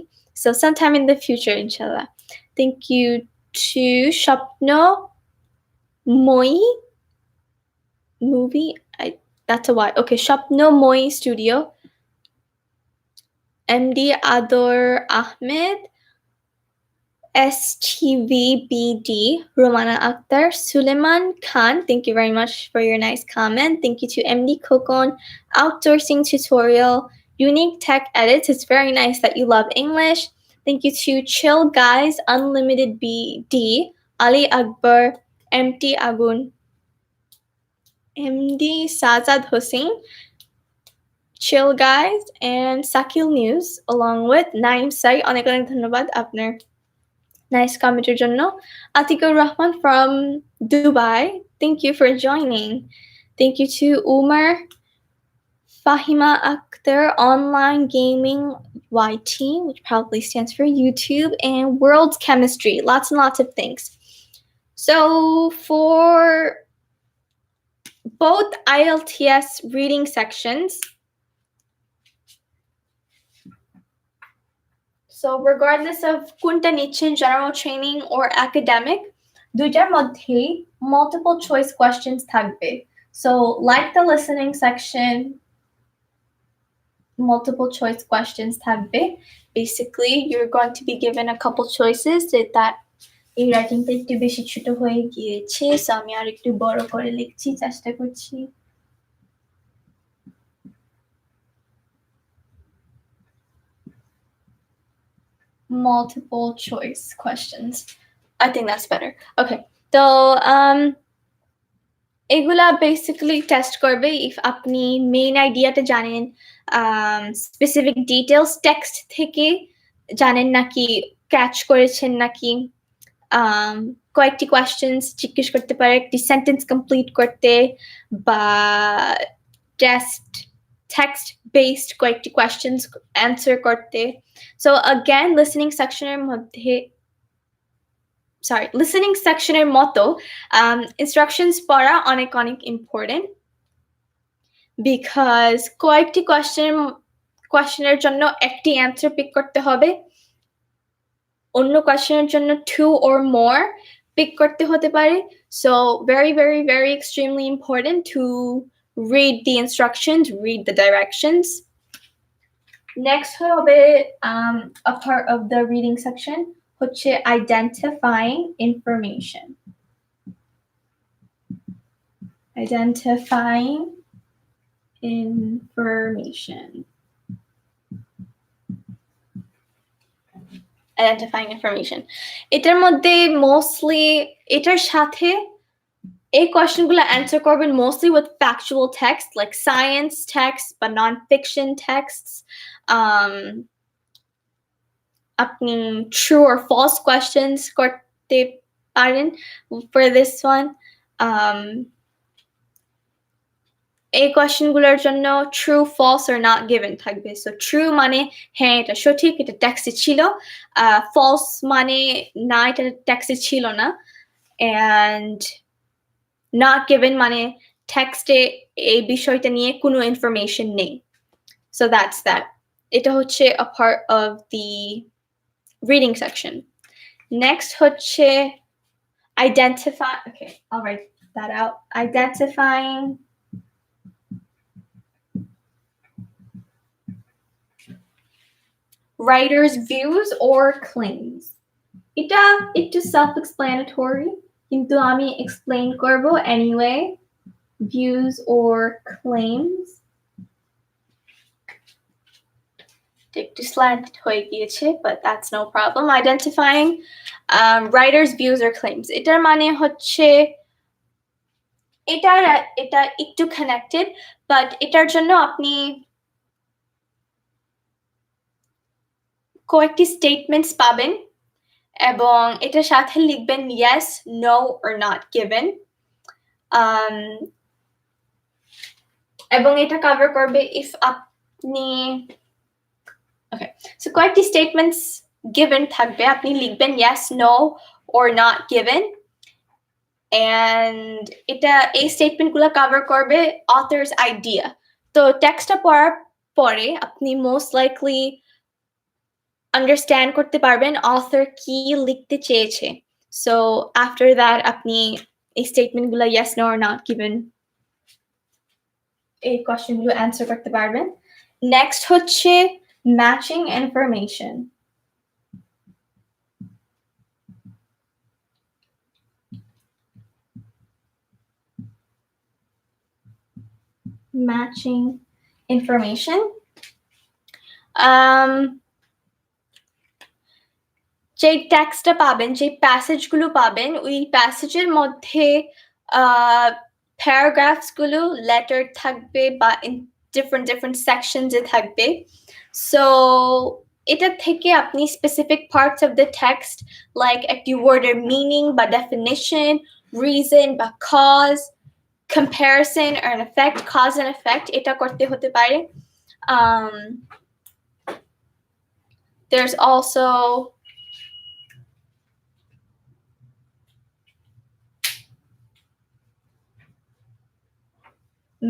So sometime in the future, inshallah. Thank you to Shapno Moi movie. That's a Y. Okay, Shapno Moi Studio. MD Ador Ahmed, STVBD, Romana Akhtar, Suleiman Khan, thank you very much for your nice comment. Thank you to MD Kokon, Outsourcing Tutorial, Unique Tech Edits. It's very nice that you love English. Thank you to Chill Guys, Unlimited BD, Ali Akbar, MT Agun, MD Sajad Hussain, Chill Guys, and Sakil News, along with Naim Sai. Onek onek dhonnobad apnar nice commenter jonno. Atikur Rahman from Dubai, thank you for joining. Thank you to Umar Fahima Akhtar, Online Gaming YT, which probably stands for YouTube, and World Chemistry. Lots and lots of things. So for both IELTS reading sections, so regardless of kunta nichen, general training or academic, দুইটার মধ্যেই multiple choice questions থাকবে. So like the listening section, multiple choice questions থাকবে. Basically, you're going to be given a couple choices that এই রাইটিংটা একটু বেশি ছোট হয়ে গিয়েছে, so আমি আর একটু বড় করে লিখছি, চেষ্টা করছি. Multiple choice questions. I think that's better. Okay. So এগুলা basically test করবে if আপনি main idea-টা জানেন, specific details text থেকে জানেন নাকি ক্যাচ করেছেন নাকি, কয়েকটি কোয়েশ্চেন্স জিজ্ঞেস করতে পারে একটি সেন্টেন্স কমপ্লিট করতে, বা text based কয়েকটি কোয়েশ্চেন্স অ্যান্সার করতে। সো again listening সেকশনের মতো instructions পড়া অনেক ইম্পর্টেন্ট, বিকজ কয়েকটি কোয়েশ্চেনের জন্য একটি অ্যান্সার পিক করতে হবে, অন্য কোয়েশ্চেনের জন্য 2 or more পিক করতে হতে পারে। So very extremely important to read the instructions, read the directions. Next হবে a part of the reading section হচ্ছে identifying information. Identifying information. এটার মধ্যে মোস্টলি এটার সাথে এই কোয়েশ্চেনগুলো অ্যান্সার করবেন mostly with factual text like science text বা non fiction টেক্সটস। আপনি ট্রু অর ফলস কোয়েশ্চেন্স করতে পারেন ফর দিস ওয়ান। এই কোয়েশ্চেনগুলোর জন্য ট্রু ফলস আর নট গিভেন থাকবে। সো ট্রু মানে হ্যাঁ এটা সঠিক, এটা টেক্সটে ছিল, ফলস মানে না এটা টেক্সটে ছিল না, অ্যান্ড নট গিভেন মানে টেক্সটে এই বিষয়টা নিয়ে কোনো ইনফরমেশন নেই। So that's that. এটা হচ্ছে a part of the reading section. Next হচ্ছে identify, okay, I'll write that out. Identifying writer's views or claims. এটা একটু self-explanatory, কিন্তু আমি explain করব anyway. Views or claims. একটু slanted হয়ে গিয়েছে, but that's no problem. Identifying writer's views or claims. এটার মানে হচ্ছে এটা একটু connected, but এটার জন্য আপনি কয়েকটি স্টেটমেন্টস পাবেন এবং এটার সাথে লিখবেন yes, no or not given, এবং এটা কভার করবে if আপনি okay, so কয়েকটি স্টেটমেন্টস given থাকবে, আপনি লিখবেন yes, no or not given, and এটা এই স্টেটমেন্টগুলো কভার করবে author's idea. তো টেক্সটটা পড়ার পরে আপনি most likely understand করতে পারবেন author কি লিখতে চেয়েছে। So after that আপনি এই স্টেটমেন্টগুলো yes, no or not given এই কোয়েশ্চেনগুলো অ্যান্সার করতে পারবেন। নেক্সট হচ্ছে matching information. Matching information. যে টেক্সটটা পাবেন, যে প্যাসেজগুলো পাবেন, ওই প্যাসেজের মধ্যে প্যারাগ্রাফসগুলো লেটার থাকবে বা ইন different sections এ থাকবে। সো এটা থেকে আপনি specific parts of the text like একটি ওয়ার্ডের meaning বা definition, reason বা cause, comparison or an effect, cause and effect, এটা করতে হতে পারে। There's also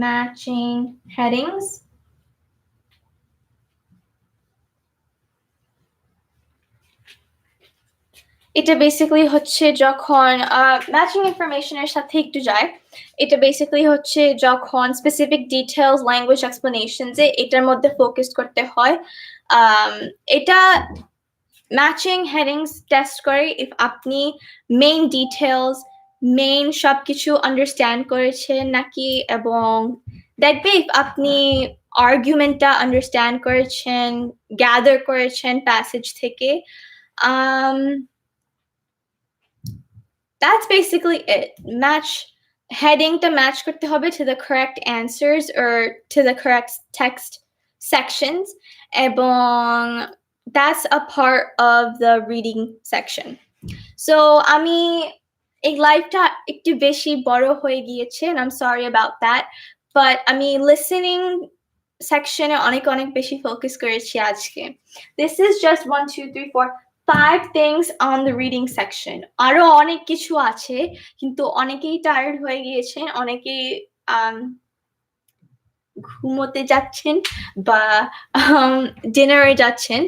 matching headings. এটা বেসিক্যালি হচ্ছে যখন ম্যাচিং ইনফরমেশনের সাথে একটু যায়, এটা বেসিক্যালি হচ্ছে যখন স্পেসিফিক ডিটেলস, ল্যাঙ্গুয়েজ এক্সপ্লেনেশনসে এটার মধ্যে ফোকাস করতে হয়। এটা ম্যাচিং হেডিংস টেস্ট করে ইফ আপনি মেইন ডিটেলস, মেইন সবকিছু আন্ডারস্ট্যান্ড করেছেন নাকি, এবং দেখবে ইফ আপনি আর্গুমেন্টটা আন্ডারস্ট্যান্ড করেছেন, গ্যাদার করেছেন প্যাসেজ থেকে। That's basically it. Heading to match করতে হবে to the correct answers or to the correct text sections, এবং that's a part of the reading section. So আমি এই লাইভটা একটু বেশি বড় হয়ে গিয়েছে and I'm sorry about that, but আমি listening সেকশনে অনেক অনেক বেশি ফোকাস করেছি আজকে. This is just 1 2 3 4 5 things on the reading section. আরো অনেক কিছু আছে কিন্তু অনেকেই টায়ার্ড হয়ে গিয়েছেন, অনেকেই ঘুমোতে যাচ্ছেন বা ডিনারে যাচ্ছেন.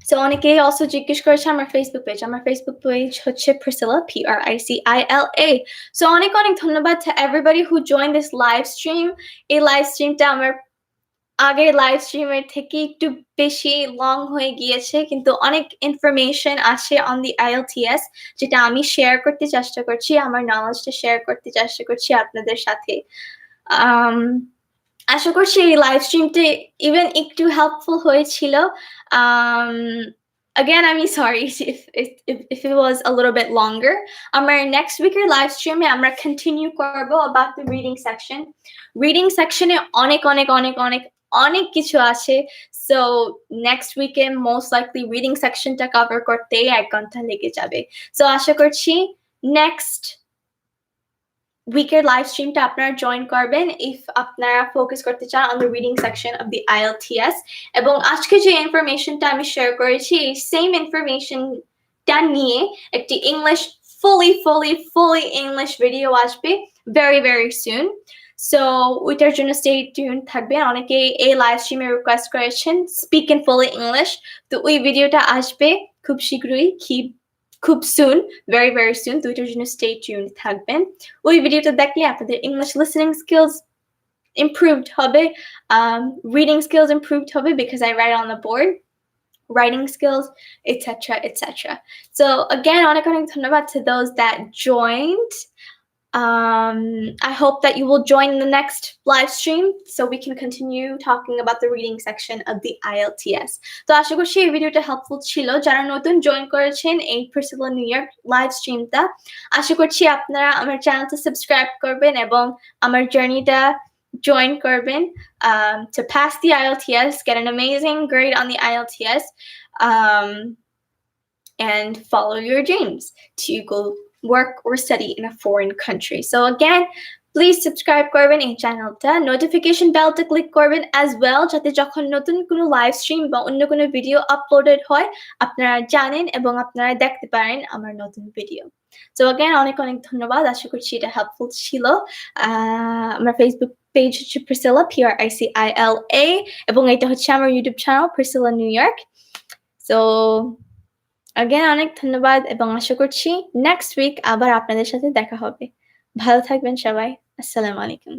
So অনেকেই also জিজ্ঞেস করেছে আমার ফেসবুক পেজ. আমার ফেসবুক পেজ হচ্ছে Pricila, Pricila. So অনেক অনেক ধন্যবাদ to everybody who joined this live stream. এই লাইভ স্ট্রিমটা আমার আগের লাইভ স্ট্রিমের থেকে একটু বেশি লং হয়ে গিয়েছে, কিন্তু অনেক ইনফরমেশন আছে on the IELTS যেটা আমি শেয়ার করতে চেষ্টা করছি, আমার নলেজটা শেয়ার করতে চেষ্টা করছি আপনাদের সাথে. আশা করছি এই লাইভ স্ট্রিমটা ইভেন একটু হেল্পফুল হয়েছিল. Again, I'm sorry if it was a little bit longer. Our next weeker live stream আমরা continue করব about the reading section. Reading section এ অনেক কিছু আছে. So next weekend most likely reading sectionটা cover করতে 1 ঘন্টা লেগে যাবে. So আশা করছি next weeker live streamটা আপনারা জয়েন করবেন if আপনারা ফোকাস করতে চান on the reading section of the IELTS. এবং আজকে যে ইনফরমেশনটা আমি শেয়ার করেছি এই সেম ইনফরমেশনটা নিয়ে একটি ইংলিশ fully English video আসবে very soon. So ওইটার জন্য stay tuned থাকবেন. অনেকে এই লাইভ স্ট্রিমে রিকোয়েস্ট করেছেন speak in fully English, তো ওই ভিডিওটা আসবে খুব শীঘ্রই, খুব soon, very soon. তো ওইটার জন্য stay tuned থাকবেন. ওই ভিডিওটা দেখলে আপনাদের English listening skills improved হবে, reading skills improved হবে because I write on the board, writing skills, etc. So again, অনেক ধন্যবাদ to those that joined. I hope that you will join the next live stream so we can continue talking about the reading section of the IELTS. তো আশা করছি এই ভিডিওটা helpful ছিল. যারা নতুন join করেছেন এই Pricila New York লাইভ স্ট্রিমটা, আশা করছি আপনারা আমার চ্যানেলটা সাবস্ক্রাইব করবেন এবং আমার জার্নিটা join করবেন to pass the IELTS, get an amazing grade on the IELTS, and follow your dreams to go work or study in a foreign country. So again, please subscribe করবেন এই চ্যানেলটা, নোটিফিকেশন বেলটা click করবেন as well যাতে যখন নতুন কোনো live stream বা অন্য কোনো ভিডিও আপলোডেড হয় আপনারা জানেন এবং আপনারা দেখতে পারেন আমার নতুন ভিডিও. So again, অনেক ধন্যবাদ. আশা করছি এটা হেল্পফুল ছিল. আমার ফেসবুক পেজ হচ্ছে Pricila, Pricila, এবং এটা হচ্ছে আমার YouTube channel Pricila New York. So again, অনেক ধন্যবাদ এবং আশা করছি নেক্সট উইক আবার আপনাদের সাথে দেখা হবে. ভালো থাকবেন সবাই. আসসালামু আলাইকুম.